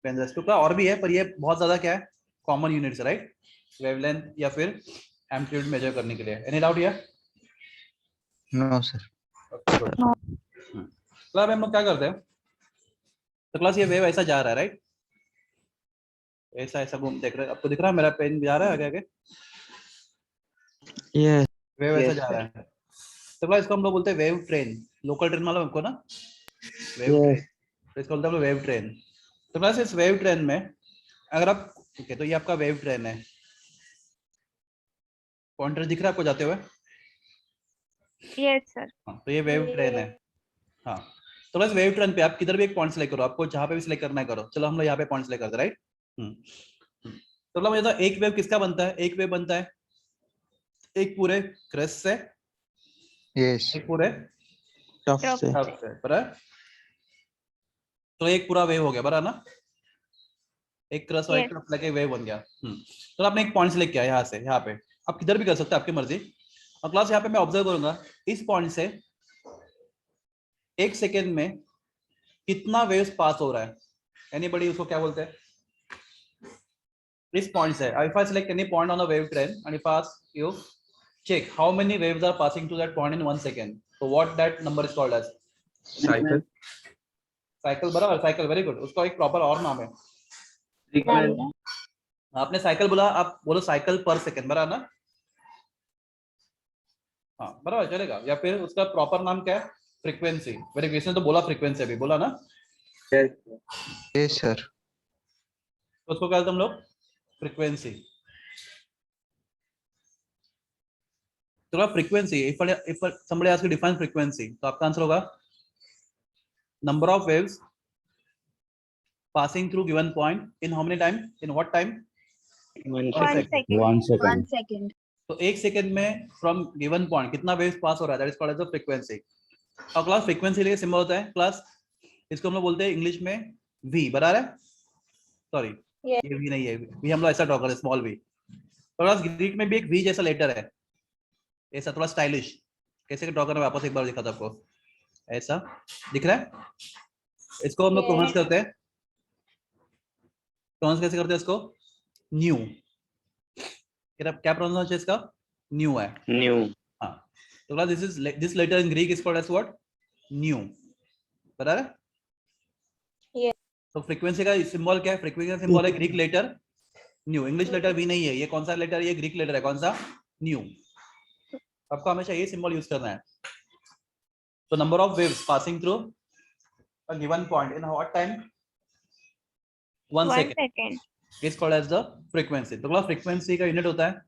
10⁻² का और भी है, पर ये बहुत ज्यादा क्या है, कॉमन यूनिट्स है, राइट? वेवलेंथ या फिर एम्पलीट्यूड मेजर करने के लिए। Any doubt here? No, sir. Class हम लोग क्या करते हैं, तो क्लास ये वेव ऐसा जा रहा है, राइट? ऐसा ऐसा घूम, देख रहे हैं आपको, दिख रहा है मेरा पेन जा रहा है आगे आगे? Yes. वेव ऐसा Yes, जा रहा है, तो क्लास इसको हम लोग बोलते हैं वेव ट्रेन। लोकल ट्रेन मालूम हमको ना, वेव ट्रेन, तो इसको बोलते हैं वेव ट्रेन। तो क्लास इस वेव ट्रेन में अगर आप, ठीक है, तो ये आपका वेव ट्रेन है, पॉइंटर दिख रहा है आपको जाते हुए? Yes, sir. हाँ, तो ये वेव ट्रेन है। हाँ, तो बस वेव ट्रेन पे आप किधर भी एक पॉइंट सेलेक्ट करो, आपको जहां पे भी सिलेक्ट करना है करो। चलो हम लोग यहाँ पे पॉइंट सेलेक्ट करते हैं, राइट? तो मतलब ये तो एक वेव किसका बनता है? एक वेव बनता है एक पूरे क्रेस्ट से, Yes. एक पूरे Trough ट्रफ से, बराबर? तो एक पूरा वेव हो गया, बराबर ना? एक क्रस्ट और एक Yes. ट्रफ लगे वेव बन गया। तो आपने एक पॉइंट सेलेक्ट किया यहाँ से, यहाँ पे आप किधर भी कर सकते हैं, आपकी मर्जी। और क्लास यहाँ पे मैं ऑब्जर्व करूंगा इस पॉइंट से 1 सेकेंड में कितना वेव्स पास हो रहा है। एनीबॉडी उसको क्या बोलते हैं? इस पॉइंट से, if I select any point on a wave train and if I ask you check how many waves are passing to that point in 1 second, so what that number is called as? Cycle. Cycle, बराबर, cycle, very good. उसका एक proper और नाम है। आपने cycle बोला, आप बोलो साइकिल पर सेकंड, बराबर ना? हाँ, बराबर, चलेगा। या फिर उसका प्रॉपर नाम क्या है? फ्रीक्वेंसी। वेरी गुड, इसने तो बोला फ्रीक्वेंसी, अभी बोला ना? Yes, sir. तो उसको क्या कहते हैं हम लोग? फ्रीक्वेंसी। तो frequency, if somebody asks you define frequency, तो आपका आंसर होगा number of waves passing through given point in how many time, in what time? 1 1 second. 1 second. तो 1 सेकंड में फ्रॉम गिवन पॉइंट कितना वेव्स पास हो रहा है, that is called as a frequency. और क्लास फ्रीक्वेंसी के symbol होता है क्लास, इसको हम लोग बोलते हैं इंग्लिश में वी, बराबर है? सॉरी, ये वी नहीं है, वी हम लोग ऐसा ड्रॉ करते हैं, स्मॉल वी। तो क्लास ग्रीक में भी एक वी जैसा लेटर है, ऐसा थोड़ा स्टाइलिश। कैसे ड्रॉ करना है वापस एक बार दिखाता हूं आपको, ऐसा दिख रहा है? इसको हम लोग प्रोनाउंस करते हैं, प्रोनाउंस कैसे करते हैं इसको? न्यू। क्या प्रोनाउंस है इसका? न्यू है। New. हाँ, तो class this letter in Greek is called as what? Nu, बराबर? Yes. तो फ्रीक्वेंसी का सिंबल क्या है? फ्रीक्वेंसी का सिंबल है Greek letter nu. English letter भी नहीं है, ये कौन सा लेटर है? ये ग्रीक लेटर है, कौन सा? न्यू। आपको हमेशा ये सिंबल यूज करना है। तो number of waves passing through a given point in what time? 1 1 second second. Is called as the frequency. तो क्लास फ्रीक्वेंसी का यूनिट होता है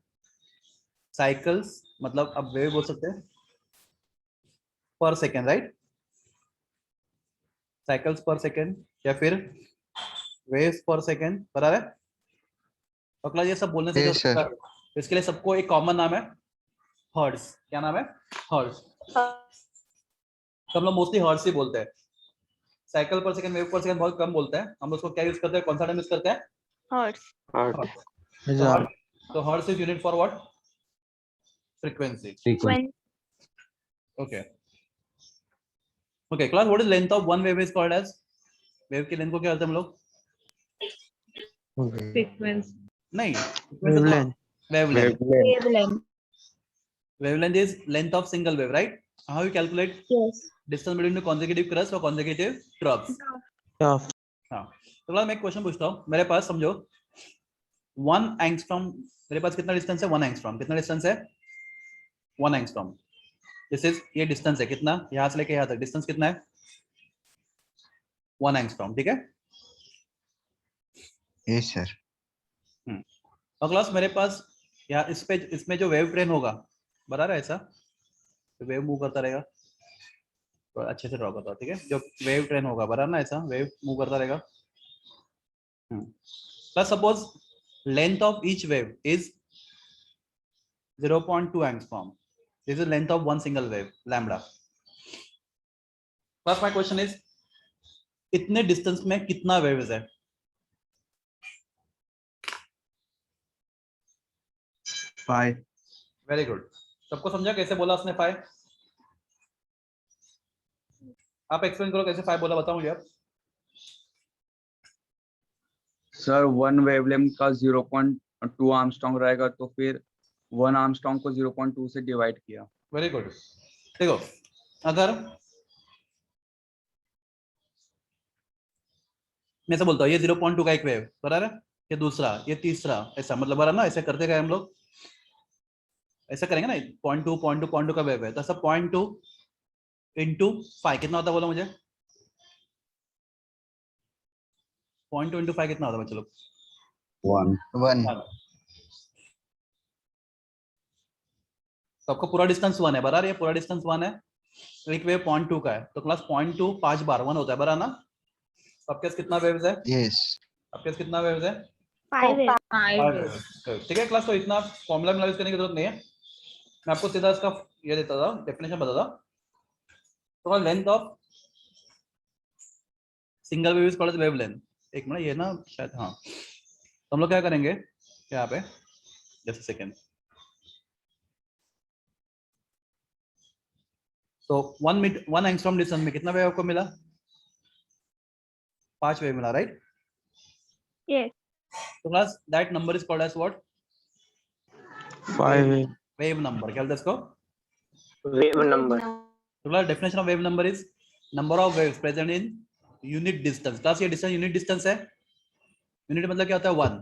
साइकिल्स, मतलब अब वेव बोल सकते हैं पर सेकेंड, राइट? साइकिल्स पर सेकेंड या फिर वेव्स पर सेकेंड, बराबर है? और क्लास ये सब बोलने से Yes, sir. इसके लिए सबको एक कॉमन नाम है, हर्ट्ज। क्या नाम है? हर्ट्ज। तो हम लोग मोस्टली हर्ट्ज ही बोलते हैं। साइकिल पर सेकंड, वेव पर सेकंड बहुत कम बोलते हैं हम लोग। उसको क्या यूज करते हैं? कौन सा टर्म यूज करते हैं? Hertz. Heart. तो hertz is unit for what? Frequency. When okay okay class, what is length of one wave is called as? Wave की लेंथ को क्या बोलते हैं हम लोग? Frequency. नहीं, Wavelength. wavelength. Wavelength. Wavelength is length of single wave, right? How you calculate Yes. distance between the consecutive crust or consecutive troughs? Trough. हाँ, तो क्लास मैं एक क्वेश्चन पूछता हूँ। मेरे पास समझो 1 एंगस्ट्रॉम, मेरे पास कितना डिस्टेंस है? 1 एंगस्ट्रॉम। कितना डिस्टेंस है? 1 एंगस्ट्रॉम। दिस इज, ये डिस्टेंस है कितना? यहाँ से लेके यहाँ तक डिस्टेंस कितना है? 1 एंगस्ट्रॉम, ठीक है? Yes, sir. और क्लास मेरे पास यहाँ इस पे, इसमें जो वेव ट्रेन होगा, बता रहा है ऐसा, तो वेव मूव करता रहेगा। तो अच्छे से ड्रॉ करता हूँ, ठीक है? जो वेव ट्रेन होगा, बता ना ऐसा, वेव मूव करता रहेगा। Plus suppose length of each wave is 0.2 angstrom. This is length of one single wave, lambda. Plus my question is, इतने डिस्टेंस में कितना वेव्स है? 5. Very good. सबको समझा कैसे बोला उसने 5? आप एक्सप्लेन करो कैसे 5 बोला, बताओ मुझे आप। सर 1 वेवलेंथ का 0.2 आर्मस्ट्रॉन्ग रहेगा, तो फिर 1 आर्मस्ट्रॉन्ग को 0.2 से डिवाइड किया। Very good. देखो, अगर मैं ऐसे बोलता हूँ ये 0.2 का एक वेव, बराबर है, ये दूसरा, ये तीसरा, ऐसा मतलब बराबर ना, ऐसे करते गए हम लोग, ऐसा करेंगे ना। 0.2 का वेव है, तो ऐसा 0.2 इंटू 5 कितना होता है? बोलो मुझे। 0.2 इंटू 5 कितना होता है? चलो 1. तो आपको पूरा डिस्टेंस 1 है, बराबर? ये पूरा डिस्टेंस 1 है। एक वेव 0.2 का है, तो क्लास 0.2 5 बार 1 होता है, बराबर ना? तो आपके पास कितना वेव्स है? Yes. आपके पास कितना वेव्स है? 5 is 5. ठीक है क्लास, तो इतना फॉर्मूला यूज करने की जरूरत नहीं है। मैं आपको सीधा इसका ये देता था, डेफिनेशन बताता। तो length of single wave is called as wavelength. एक मिनट, ये ना शायद, हाँ, तो हम लोग क्या करेंगे यहाँ पे, जस्ट सेकेंड। तो 1 एंगस्ट्रॉम डिस्टेंस में कितना वेव आपको मिला? 5 वेव मिला, राइट? yes. तो class that number is called as what? 5. Wave number. क्या बोलते हैं इसको? Wave number. तो class definition of wave number is number of waves present in unit distance. Class ये डिस्टेंस यूनिट डिस्टेंस है। Unit मतलब क्या होता है? 1।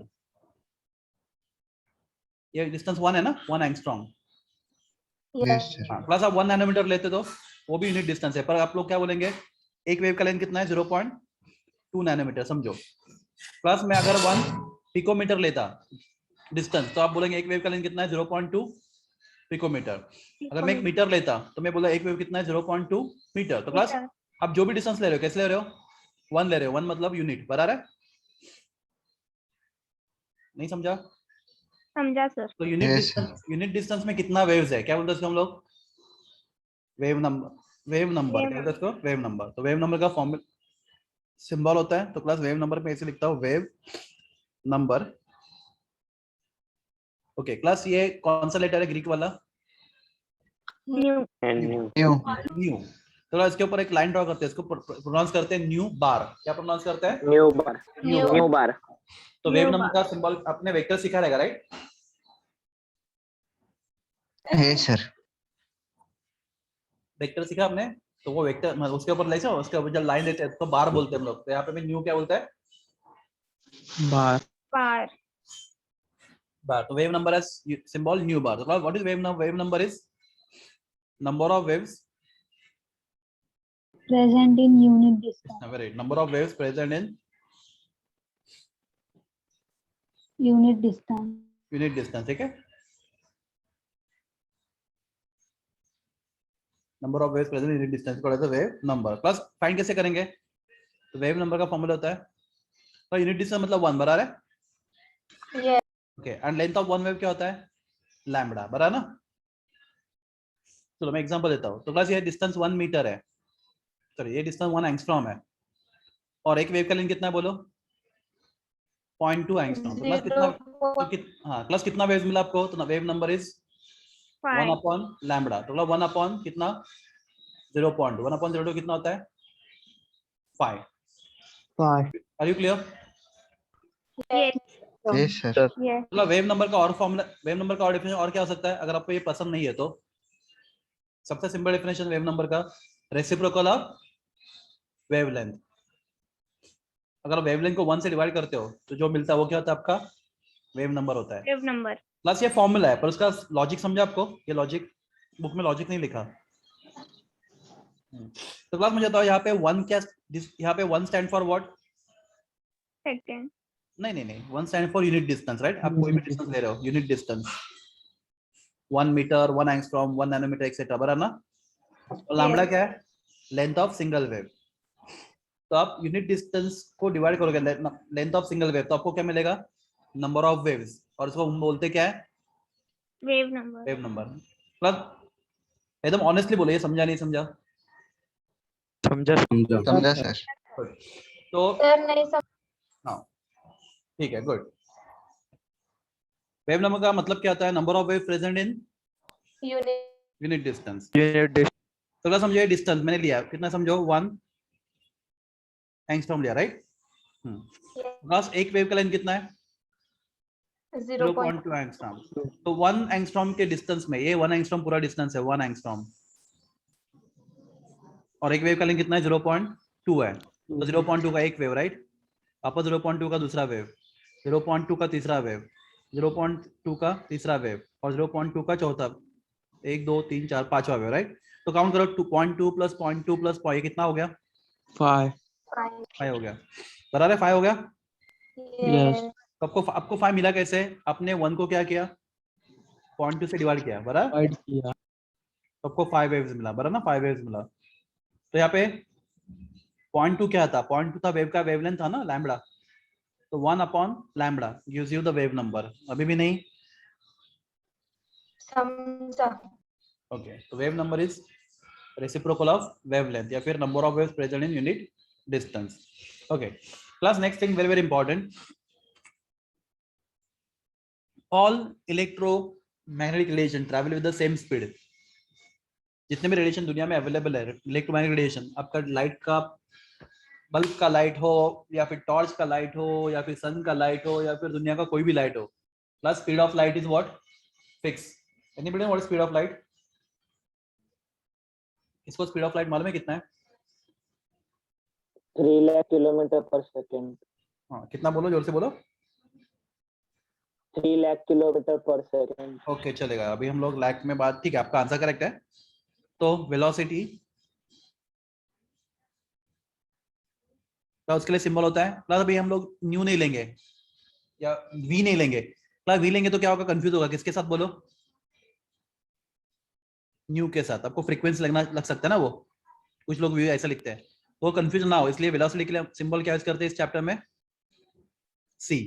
ये डिस्टेंस 1 है ना, 1 एंगस्ट्रॉम। Yes, sir. हाँ, क्लास आप 1 नैनोमीटर लेते तो वो भी यूनिट डिस्टेंस है, पर आप लोग क्या बोलेंगे? एक वेव का लेंथ कितना है? 0.2 नैनोमीटर, समझो। क्लास में अगर 1 पिकोमीटर लेता डिस्टेंस, तो आप बोलेंगे एक वेव का लेंथ कितना है? 0.2 पिकोमीटर। अगर मैं 1 मीटर लेता तो मैं बोला एक वेव कितना है? 0.2 मीटर। तो क्लास Meter. आप जो भी डिस्टेंस ले रहे हो, कैसे ले रहे हो? 1 ले रहे हो। 1 मतलब यूनिट, बराबर है? नहीं समझा? समझा सर। तो unit Yes, distance, unit distance में कितना वेव्स है, क्या बोलते हैं इसको हम लोग? Wave number. वेव नंबर क्या बोलते हैं इसको? Wave number. तो वेव नंबर का फॉर्मूला सिंबल होता है, तो क्लास वेव नंबर में ऐसे लिखता हूँ, वेव नंबर। ओके क्लास, ये कौन सा लेटर है ग्रीक वाला? New. And new. New. New. तो क्लास इसके ऊपर एक लाइन ड्रॉ करते हैं, इसको प्रोनाउंस करते हैं न्यू बार। क्या प्रोनाउंस करते हैं? New bar. न्यू New बार। bar. तो वेव New नंबर bar. का सिंबल आपने वेक्टर सीखा रहेगा, राइट? Yes, sir. वेक्टर सीखा आपने, तो वो वेक्टर उसके ऊपर लाइक, उसके ऊपर जब लाइन देते हैं तो बार बोलते हैं हम लोग। तो यहाँ पे भी न्यू क्या बोलता है? Bar. Bar. बार। तो wave number as symbol nu bar. तो what is wave number? Wave number is number of waves Present in unit distance. Number of waves present in Unit distance. Unit distance, ठीक है? Number of waves present in unit distance को कहते हैं wave number. Plus find कैसे करेंगे? तो wave number का formula होता है, तो यूनिट डिस्टेंस मतलब 1, बराबर है? Yes. Okay, and length of one wave क्या होता है? लैम्बडा, बराबर ना? चलो मैं एग्जांपल देता हूँ। तो क्लास ये डिस्टेंस 1 मीटर है, सॉरी ये डिस्टेंस 1 एंगस्ट्रॉम है, और एक वेव का लेंथ कितना है बोलो? 0.2 एंगस्ट्रॉम। तो क्लास कितना, हाँ क्लास कितना वेव मिला आपको? तो wave number is 1 5. Upon lambda. तो क्लास 1 अपॉन कितना? 0.2। 1 अपॉन 0.2 कितना होता है? 5। 5. Are you clear? Yes. Yes, sir. Yes. मतलब वेव नंबर का और फॉर्मूला, वेव नंबर का और डेफिनेशन और क्या हो सकता है अगर आपको ये पसंद नहीं है तो? सबसे सिंपल डेफिनेशन वेव नंबर का, रेसिप्रोकल ऑफ वेवलेंथ। अगर वेवलेंथ को 1 से डिवाइड करते हो तो जो मिलता है वो क्या होता है आपका? वेव नंबर होता है। Wave number. प्लस ये फॉर्मूला है, पर उसका लॉजिक समझा आपको? ये लॉजिक बुक में लॉजिक नहीं लिखा। तो क्लास मुझे बताओ यहाँ पे 1 क्या, यहाँ पे 1 स्टैंड फॉर व्हाट? Second. नहीं 1 stand for unit distance, right? आप कोई भी डिस्टेंस ले रहे हो, unit distance 1 metre, 1 angstrom, 1 nanometre etcetera, बराबर ना? और लैम्बडा क्या है? Length of single wave. तो आप यूनिट डिस्टेंस को डिवाइड करोगे लेंथ ऑफ सिंगल वेव, तो आपको क्या मिलेगा? नंबर ऑफ वेव्स, और इसको हम बोलते क्या है? Wave number. Wave number. मतलब एकदम ऑनेस्टली बोलो, ये समझा नहीं समझा? समझा समझा सर। तो सर नहीं समझ। हाँ ठीक है, गुड। वेव नंबर का मतलब क्या होता है? Number of wave present in unit unit distance. Unit तो क्या समझो? ये डिस्टेंस मैंने लिया कितना, समझो 1 एंगस्ट्रॉम लिया, राइट? बस एक वेव का लेंथ कितना है? 0.2 एंगस्ट्रॉम। तो 1 एंगस्ट्रॉम के डिस्टेंस में, ये 1 एंगस्ट्रॉम पूरा डिस्टेंस है 1 एंगस्ट्रॉम, और एक वेव का लेंथ कितना है? 0.2 है। तो 0.2 का एक वेव, राइट? आपका 0.2 का दूसरा वेव, 0.2 का तीसरा वेव, 0.2 का तीसरा वेव, और 0.2 का चौथा, 1 2 3 4 पांचवा वेव, राइट? तो काउंट करो, 2.2 प्लस 0.2 प्लस कितना हो गया? 5. 5 हो गया, बराबर है? 5 हो गया। Yes. तो आपको 5 मिला कैसे? आपने 1 को क्या किया? 0.2 से डिवाइड किया, बराबर? Divide किया. तो आपको 5 वेव्स मिला, बराबर ना? 5 वेव्स मिला। तो यहाँ पे 0.2 क्या था? 0.2 था वेव का वेवलेंथ था ना, लैम्बडा। तो 1 upon lambda gives you the wave number. अभी भी नहीं समझा। ओके? तो wave number is reciprocal of wavelength, या फिर number of waves present in unit distance. Okay class, next thing very very important, all electromagnetic radiation travel with the same speed. जितने भी radiation दुनिया में अवेलेबल है, electromagnetic radiation, आपका light का, bulb का लाइट हो, या फिर टॉर्च का लाइट हो, या फिर सन का लाइट हो, या फिर दुनिया का कोई भी लाइट हो, plus speed of light is what? Fix. Anybody know what is speed of light? इसको स्पीड ऑफ लाइट मालूम है कितना है? 3 लाख किलोमीटर पर सेकंड। हाँ कितना बोलो, जोर से बोलो। 3 लाख किलोमीटर पर सेकंड। ओके चलेगा, अभी हम लोग लैक में बात, ठीक है आपका आंसर करेक्ट है। तो वेलोसिटी तो उसके लिए सिंबल होता है प्लस, अभी हम लोग न्यू नहीं लेंगे या वी नहीं लेंगे। प्लस वी लेंगे तो क्या होगा? कंफ्यूज होगा। किसके साथ बोलो? न्यू के साथ। आपको फ्रीक्वेंसी लग सकता है ना, वो कुछ लोग भी ऐसा लिखते हैं, वो कंफ्यूज ना हो इसलिए वेलोसिटी के लिए सिंबल क्या यूज करते हैं इस चैप्टर में? सी।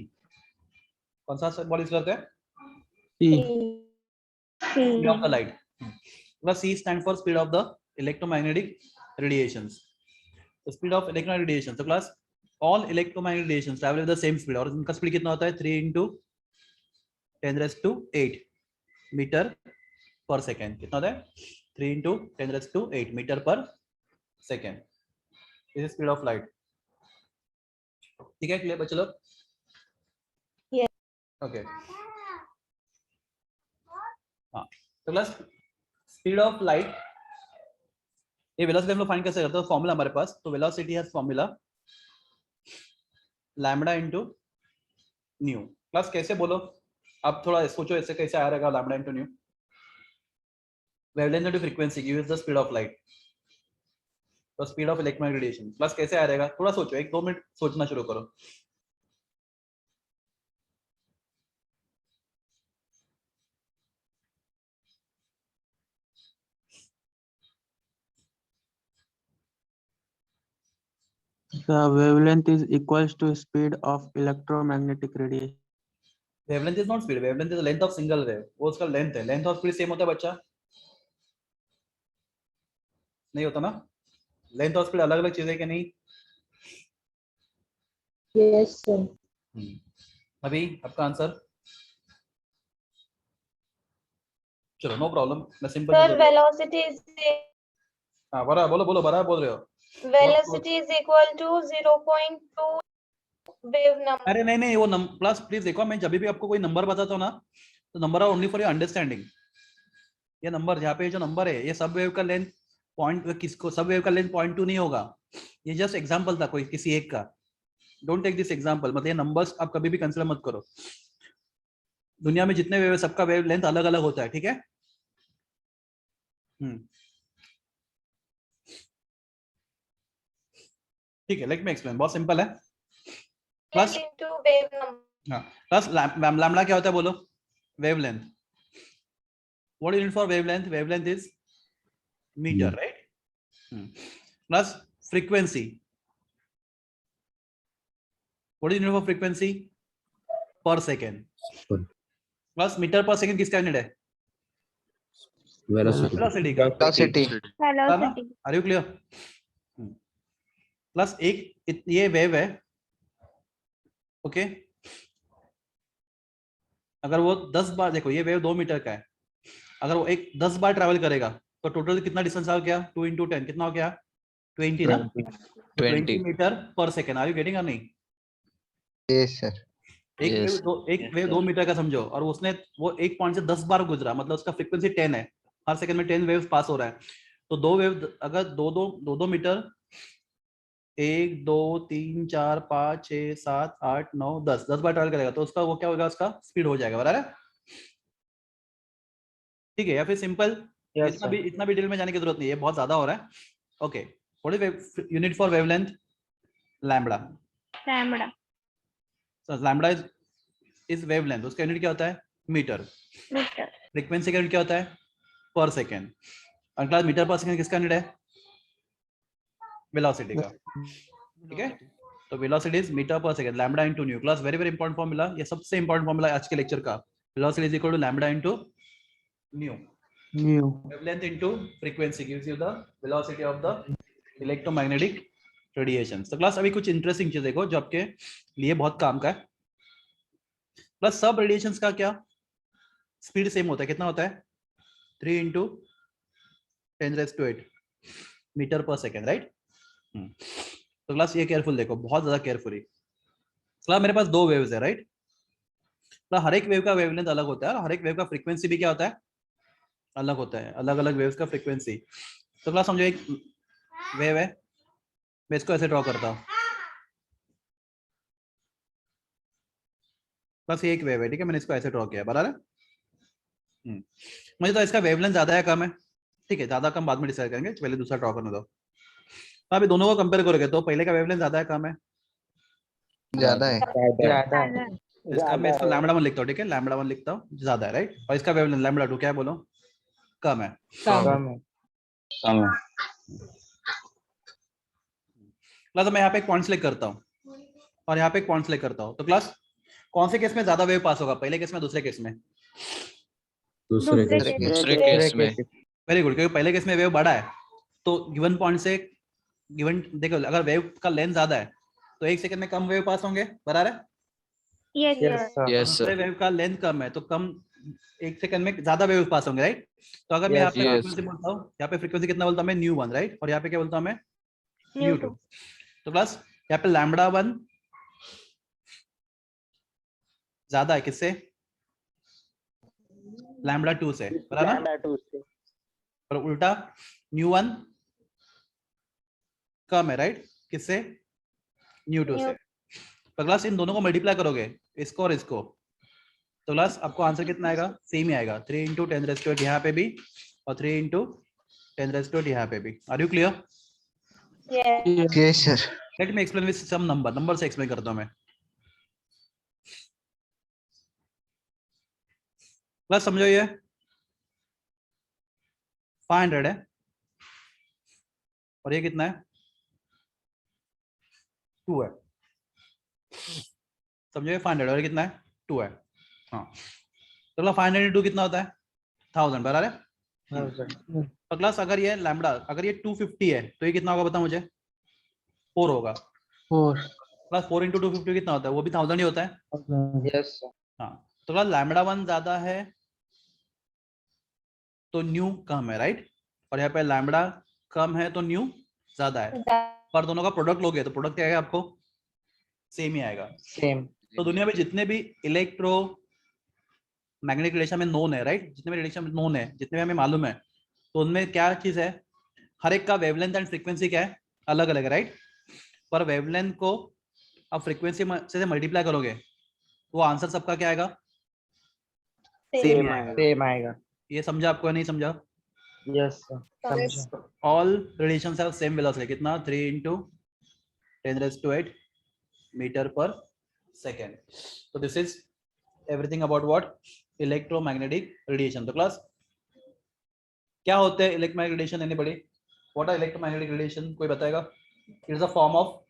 कौन सा सिंबल यूज करते हैं? Speed of the light. Plus C stand for speed of the electromagnetic radiations. The speed of electromagnetic radiation. So class, all electromagnetic radiations travel with the same speed. और इनका speed कितना होता है? 3 into 10⁸ metre per second. कितना होता है? 3 into 10⁸ metre per second. This is speed of light. ठीक है, क्लियर बच्चे लोग? ओके हाँ, तो प्लस स्पीड ऑफ लाइट, ये वेलोसिटी हम लोग फाइंड कैसे करते हैं? फॉर्मूला हमारे पास, तो velocity has formula lambda into nu. Plus कैसे बोलो आप थोड़ा सोचो, ऐसे कैसे आ रहेगा lambda into nu? Wavelength into frequency gives the speed of light, तो speed of electromagnetic radiation. Plus कैसे आ रहेगा? थोड़ा सोचो, 1-2 मिनट सोचना शुरू करो। The wavelength is equals to speed of electromagnetic radiation. Wavelength is not speed, wavelength is length of single wave. वो उसका लेंथ है, लेंथ और स्पीड सेम होता है बच्चा। नहीं होता ना? लेंथ और स्पीड अलग अलग चीजें कि नहीं? Yes, sir. अभी आपका आंसर? चलो नो प्रॉब्लम, मैं सिंपल Sir, velocity is हाँ बराबर बोलो बोलो, बराबर बोल रहे हो। velocity is equal to 0.2 wave number. अरे नहीं नहीं, वो प्लस प्लीज देखो, मैं जब भी आपको कोई नंबर बताता हूँ ना, तो number are only for your understanding. ये नंबर यहाँ पे जो नंबर है, ये सब वेव का लेंथ पॉइंट, किसको सब वेव का लेंथ 0.2 नहीं होगा। ये जस्ट एग्जांपल था कोई किसी एक का। डोंट टेक दिस एग्जांपल, मतलब ये नंबर्स आप कभी भी कंसीडर मत करो। दुनिया में जितने वेव है सबका वेव लेंथ अलग अलग होता है, ठीक है? ठीक है, लेट मी एक्सप्लेन, बहुत सिंपल है। Plus into wave number. हाँ, प्लस लैम्बडा क्या होता है बोलो? Wavelength. What is unit for wavelength? Wavelength is metre, right? Plus frequency. What is unit for frequency? Per second. Plus metre per second किसका unit है? Velocity का। Velocity. Velocity. Are you clear? Plus एक ये wave है, okay? अगर वो 10 बार, देखो ये वेव 2 मीटर का है, अगर वो 10 बार ट्रैवल करेगा तो टोटल कितना डिस्टेंस आ गया? 2 × 10 कितना हो गया? 20 ना? 20 metre per second. Are you getting और नहीं? Yes sir. एक वेव 2 मीटर का समझो, और उसने वो एक पॉइंट से 10 बार गुजरा, मतलब उसका फ्रीक्वेंसी 10 है, हर सेकंड में 10 वेव्स पास हो रहा है। तो दो वेव अगर दो मीटर, 1 2 3 4 5 6 7 8 9 10 बार ट्रैवल करेगा, तो उसका वो क्या होगा? उसका स्पीड हो जाएगा, बराबर है? ठीक है, या फिर सिंपल इतना भी डिटेल में जाने की जरूरत नहीं है, बहुत ज्यादा हो रहा है। Okay, what is unit for wavelength? Lambda. Lambda. So lambda is wavelength, उसका यूनिट क्या होता है? मीटर। Meter. फ्रीक्वेंसी का यूनिट क्या होता है? पर सेकेंड। अगला मीटर पर सेकेंड किसका यूनिट है? वेलोसिटी का, ठीक है? तो velocity is metre per second, lambda into nu. Class very very important formula, ये सबसे इंपॉर्टेंट फॉर्मूला आज के लेक्चर का। Velocity is equal to lambda into nu. Wavelength into frequency gives you the velocity of the electromagnetic radiations. तो class अभी कुछ interesting चीज देखो जो आपके लिए बहुत काम का है। प्लस सब रेडिएशंस का क्या स्पीड सेम होता है? कितना होता है? 3 × 10⁸ मीटर पर सेकेंड, राइट? तो क्लास ये केयरफुल देखो, बहुत ज्यादा केयरफुली। क्लास मेरे पास 2 वेव्स है, राइट? तो हर एक वेव का वेवलेंथ अलग होता है और हर एक वेव का फ्रीक्वेंसी भी क्या होता है? अलग होता है, अलग अलग वेव्स का फ्रीक्वेंसी। तो क्लास समझो एक वेव है, मैं इसको ऐसे ड्रॉ करता हूँ। बस ये एक वेव है, ठीक है? मैंने इसको ऐसे ड्रॉ किया, बराबर है? मुझे तो इसका वेवलेंथ ज्यादा है कम है? ठीक है, ज्यादा कम बाद में डिसाइड करेंगे, पहले दूसरा ड्रॉ करने दो। तो अभी दोनों को कंपेयर करोगे तो पहले का वेवलेंथ ज्यादा है कम है? ज्यादा है। Zyada. इसका मैं इसको लैम्बडा 1 लिखता हूँ, ठीक है? लैम्बडा 1 लिखता हूँ, ज्यादा है, राइट? और इसका वेवलेंथ लैम्बडा 2 क्या है बोलो? कम है। क्लास मैं यहाँ पे एक पॉइंट सेलेक्ट करता हूँ और यहाँ पे एक पॉइंट सेलेक्ट करता हूँ, तो क्लास कौन से केस में ज्यादा वेव पास होगा? पहले केस में, दूसरे केस में? दूसरे केस में। वेरी गुड, क्योंकि पहले केस में वेव बड़ा है तो गिवन पॉइंट से गिवन, देखो अगर वेव का लेंथ ज्यादा है तो 1 सेकंड में कम वेव पास होंगे, बराबर है? Yes, sir. यस दूसरे सर। वेव का लेंथ कम है तो कम 1 सेकंड में ज्यादा वेव पास होंगे, राइट? तो अगर मैं यहाँ पे yes. फ्रीक्वेंसी बोलता हूँ, यहाँ पे फ्रीक्वेंसी कितना बोलता हूँ मैं? New 1, right? और यहाँ पे क्या बोलता हूँ मैं? न्यू 2। तो प्लस यहाँ पे लैम्बडा 1 ज्यादा है किससे? लैम्बडा 2 से, बराबर? lambda 2 से और उल्टा न्यू 1 कम है, राइट? किससे? न्यू 2 से। तो क्लास इन दोनों को मल्टीप्लाई करोगे, इसको और इसको, तो क्लास आपको आंसर कितना आएगा? सेम ही आएगा, 3 × 10⁸ यहाँ पे भी और 3 × 10⁸ यहाँ पे भी। Are you clear? Yes sir. Let me explain with some number से एक्सप्लेन करता हूँ मैं। प्लस समझो ये 500 है और ये कितना है? 2 है। समझो ये 500 और ये कितना है? 2 है। हाँ, तो 500 × 2 कितना होता है? 1000, बराबर है? तो क्लास अगर ये लैम्बडा अगर ये 250 है तो ये कितना होगा बता मुझे? 4 होगा। 4 क्लास 4 into 250 कितना होता है? वो भी 1000 ही होता है। यस हाँ तो क्लास लैम्बडा 1 ज्यादा है तो न्यू कम है, राइट? और यहाँ पे लैम्बडा कम है तो न्यू ज्यादा है। पर दोनों का प्रोडक्ट लोगे तो प्रोडक्ट क्या आएगा आपको? सेम ही आएगा। सेम तो दुनिया में जितने भी इलेक्ट्रो मैग्नेटिक रिलेशन में नोन है, राइट? जितने भी रिलेशन नोन है, जितने भी हमें मालूम है, तो उनमें क्या चीज है? हर एक का वेवलेंथ एंड फ्रीक्वेंसी क्या है? अलग अलग है, राइट? पर वेवलेंथ को आप फ्रीक्वेंसी से मल्टीप्लाई करोगे तो आंसर सबका क्या आएगा? सेम आएगा। सेम आएगा। ये समझा आपको या नहीं समझा? Yes all relations have same velocity. कितना? 3 into 10⁸ मीटर पर सेकेंड। तो this is everything about what? Electromagnetic radiation. तो क्लास क्या होते हैं electromagnetic radiation? Anybody? What are electromagnetic radiation? कोई बताएगा? It is a form of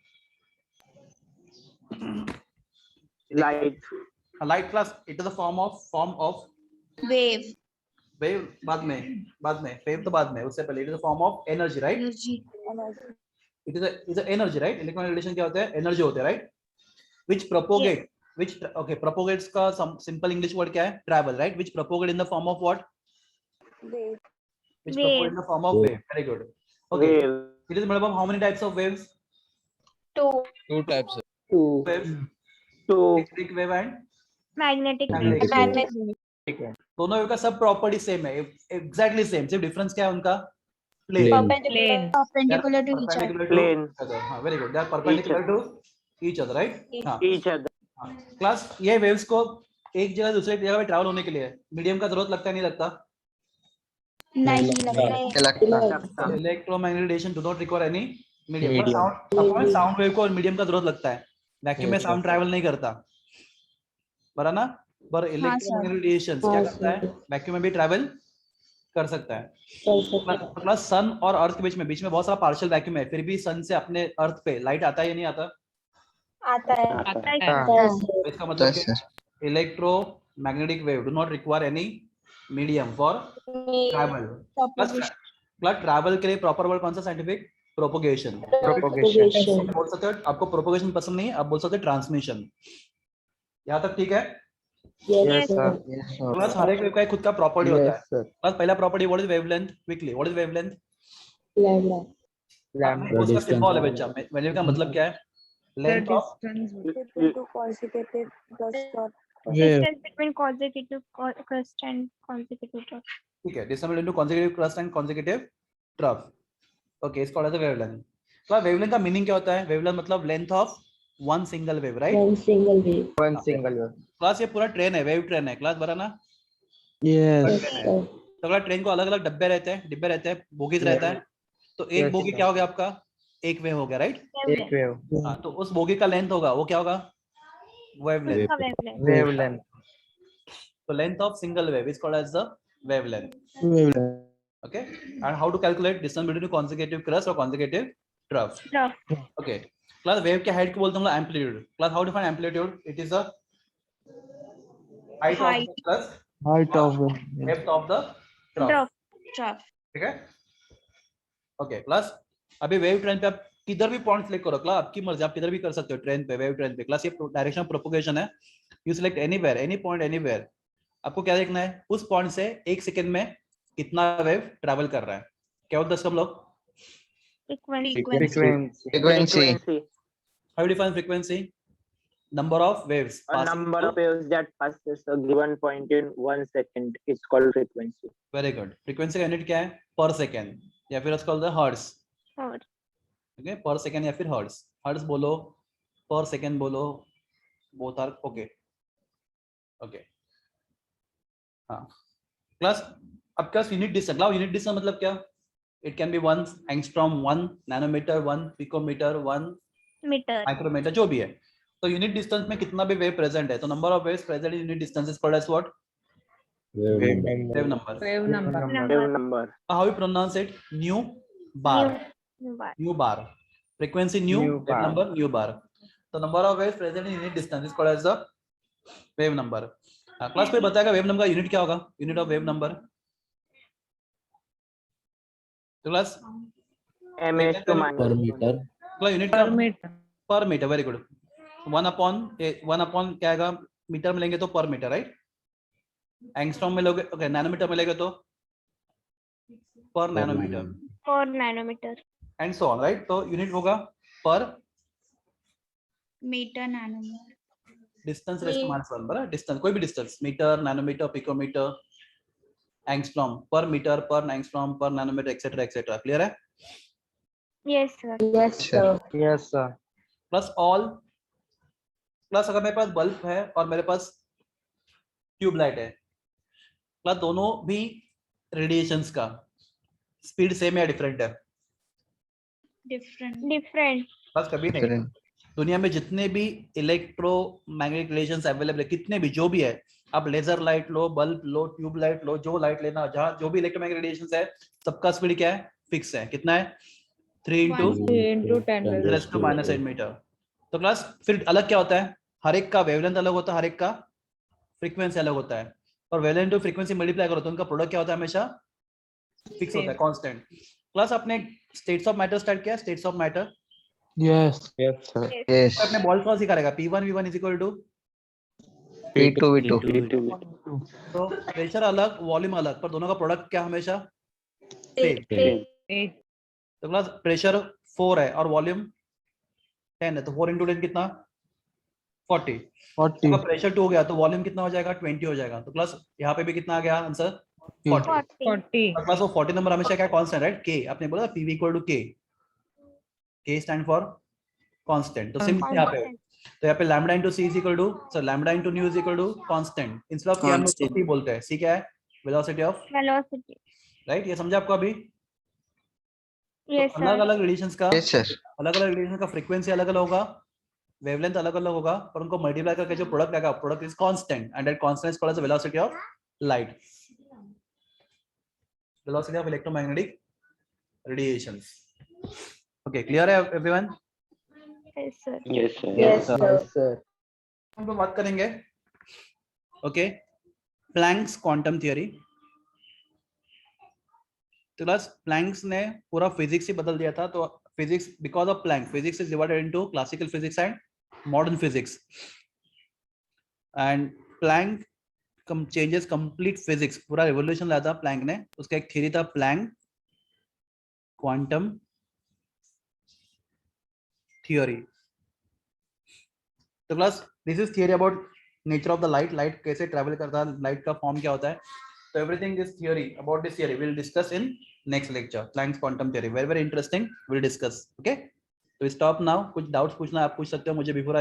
Light. Light. Class it is a form of Wave. Wave. बाद में wave तो बाद में, उससे पहले it is a form of energy, right? Energy. It is energy, right? Electromagnetic radiation क्या होता है? एनर्जी होते हैं, right? Which propagate which okay propagates का simple English word क्या है? Travel, right? Which propagate in the form of what? Wave. Which Wave. propagate in the form of wave. Very good. Okay. Wave. It is made up of how many types of waves? 2. 2 types. Two. Waves. 2. Electric wave and Magnetic magnetic wave. wave. दोनों wave का सब property same है, exactly same, सिर्फ difference क्या है उनका? Plane. Perpendicular. Perpendicular to each other. Plane. हाँ, very good. They are perpendicular to each other, right? हाँ Each other. क्लास ये वेव्स को एक जगह दूसरे जगह पे ट्रैवल होने के लिए मीडियम का जरूरत लगता है नहीं लगता? नहीं लगता। Electromagnetic radiation do not require any medium. Sound sound wave को और मीडियम का जरूरत लगता है। वैक्यूम में साउंड ट्रैवल नहीं करता, बरा ना? पर इलेक्ट्रोमैग्नेटिक रेडिएशन क्या करता है? वैक्यूम में भी ट्रैवल कर सकता है। प्लस सन और अर्थ के बीच में बहुत सारा पार्शियल वैक्यूम है, फिर भी सन से अपने अर्थ पे लाइट आता है या नहीं आता? आता है। तो इसका मतलब क्या? Electromagnetic wave do not require any medium for travel. Plus travel के लिए प्रॉपर वर्ड कौन सा? साइंटिफिक? प्रोपोगेशन। बोल सकते हो आपको प्रोपोगेशन पसंद नहीं है, आप बोल सकते हो ट्रांसमिशन। यहाँ तक ठीक है? यस सर प्लस हर एक वेव का खुद का प्रॉपर्टी होता है। प्लस पहला property what is wavelength? Quickly what is wavelength? उसका सिंबल है बच्चा। वेव का मतलब क्या है? Length of Distance between consecutive crust and consecutive trough. ठीक है, decimal into consecutive crust and consecutive trough. Okay, इसको कहते हैं वेवलेंथ। तो वेवलेंथ का मीनिंग क्या होता है? वेवलेंथ मतलब length of one single wave, right? One single wave. Class ये पूरा ट्रेन है, वेव ट्रेन है क्लास, बरा ना? Yes. तो अगर ट्रेन को अलग अलग डिब्बे रहते हैं, बोगीज रहता है, तो एक बोगी क्या हो गया आपका? एक वेव हो गया, राइट? एक वेव। हाँ, तो उस बोगी का लेंथ होगा, वो क्या होगा? वेवलेंथ। उसका wavelength. Wavelength. So length of single wave is called as the wavelength. Okay. And how to calculate distance between consecutive crust or consecutive trough? Trough. Okay. Class wave के height को बोलते हैं हम लोग amplitude. Class how to find amplitude? It is a height of the crust, Height of depth of the trough. Trough. ठीक है? Okay. Class अभी wave train पे आप किधर भी पॉइंट सिलेक्ट करो, क्लास आपकी मर्जी, आप किधर भी कर सकते हो ट्रेन पे, वेव ट्रेन पे। क्लास ये डायरेक्शन ऑफ प्रोपोगेशन है। You select anywhere, any point anywhere. आपको क्या देखना है? उस पॉइंट से एक सेकंड में कितना वेव ट्रैवल कर रहा है। क्या होता है इसका हम लोग? Frequency. How do you define frequency? Number of waves A number of waves that passes a given point in 1 second is called frequency. Very good. Frequency का यूनिट क्या है? Per second या फिर उसको बोलते हैं hertz. Hertz. Okay, per second या फिर hertz. Hertz बोलो, per second बोलो, both are okay. Okay. हाँ. Class आपका यूनिट डिस्टेंस, यूनिट डिस्टेंस मतलब क्या? It can be 1 angstrom, 1 nanometer, 1 picometer, 1 Meter. Micrometer, जो भी है। तो यूनिट डिस्टेंस में कितना भी वेव प्रेजेंट है, तो number of waves present in unit distance is called as what? Wave number. Wave number. How you pronounce it? Nu bar. Bar. Nu bar. Frequency nu, wave number nu bar. तो number of waves present in unit distance is called as the wave number. Class पे बताएगा wave number का unit क्या होगा? Unit of wave number तो class ms to minus unit Per meter. पर metre, very good. 1/1 क्या आएगा, metre में लेंगे तो पर मीटर, राइट। एंगस्ट्रॉम में लोगे, ओके, नैनोमीटर में लेंगे तो per nanometre, per nanometer. And so on, right. तो यूनिट होगा per metre nanometre distance raise to -1, बराबर। डिस्टेंस, कोई भी distance, metre, nanometre, picometre, angstrom, per metre, per angstrom, per nanometre, etcetera etcetera. Clear है? Yes, sir. Yes, sir. Yes, sir. Plus all, plus अगर मेरे पास bulb है और मेरे पास tubelight है, प्लस दोनों भी रेडिएशंस का स्पीड सेम या डिफरेंट है? Different. बस कभी नहीं। Different. दुनिया में जितने भी इलेक्ट्रोमैग्नेटिक रेडिएशंस अवेलेबल है, कितने भी, जो भी है, आप लेजर लाइट लो, बल्ब लो, ट्यूब लाइट लो, जो लाइट लेना, जहाँ जो भी इलेक्ट्रोमैग्नेटिक रेडिएशंस है, सबका स्पीड क्या है, फिक्स है। कितना है? 3 × 10⁻⁸ मीटर। तो क्लास फिर अलग क्या होता है, हर एक का वेवलेंथ अलग होता है, हर एक का फ्रीक्वेंसी अलग होता है, और वेवलेंथ टू फ्रीक्वेंसी मल्टीप्लाई करो तो उनका प्रोडक्ट क्या होता है, हमेशा फिक्स होता है, कांस्टेंट। प्लस आपने स्टेट्स ऑफ मैटर स्टार्ट किया, states of matter Yes. Yes, sir. Yes. अपने बॉल का सिखा रहेगा, P1 V1 is equal to, P2 V2. तो प्रेशर अलग, वॉल्यूम अलग, पर दोनों का प्रोडक्ट क्या हमेशा सेम। तो क्लास प्रेशर 4 है और वॉल्यूम 10 है, तो 4 × 10 कितना, 40। 40. अगर प्रेशर 2 हो गया तो वॉल्यूम कितना हो जाएगा, 20 हो जाएगा। तो क्लास यहाँ पे भी कितना आ गया आंसर, 40। 40. और क्लास वो 40 नंबर हमेशा क्या, कांस्टेंट, राइट। के आपने बोला PV = K, K stand for constant. तो सिंपल यहाँ पे, तो यहाँ पे lambda × C is equal to, so lambda × nu is equal to constant. Instead of K हम लोग C बोलते हैं। C क्या है, वेलोसिटी ऑफ, Velocity. राइट। ये समझा आपको अभी? Yes, तो अलग sir. अलग रेडिएशंस का, Yes, sir. अलग अलग रेडिएशन का फ्रीक्वेंसी अलग अलग होगा, वेवलेंथ अलग अलग होगा, पर उनको मल्टीप्लाई करके जो प्रोडक्ट आएगा, product is constant, and that constant is called as the velocity of light, velocity of electromagnetic radiations. Okay, clear है everyone? Yes, sir. Yes, sir. Yes, sir. हम लोग बात करेंगे, ओके, प्लैंक्स क्वांटम थियरी। तो class Planck's ने पूरा physics ही बदल दिया था। तो physics, because of Planck, physics is divided into classical physics and modern physics, and Planck changes complete physics, पूरा रिवोल्यूशन लाया था प्लैंक ने। उसका एक थ्योरी था, प्लैंक क्वांटम थियरी। तो class this is theory about nature of the light, light कैसे travel करता है, लाइट का फॉर्म क्या होता है। So everything is theory, about this theory we'll discuss in next lecture, Planck's quantum theory, very very interesting, we'll discuss, okay। तो stop now, कुछ doubts पूछना आप पूछ सकते हो मुझे बिफोर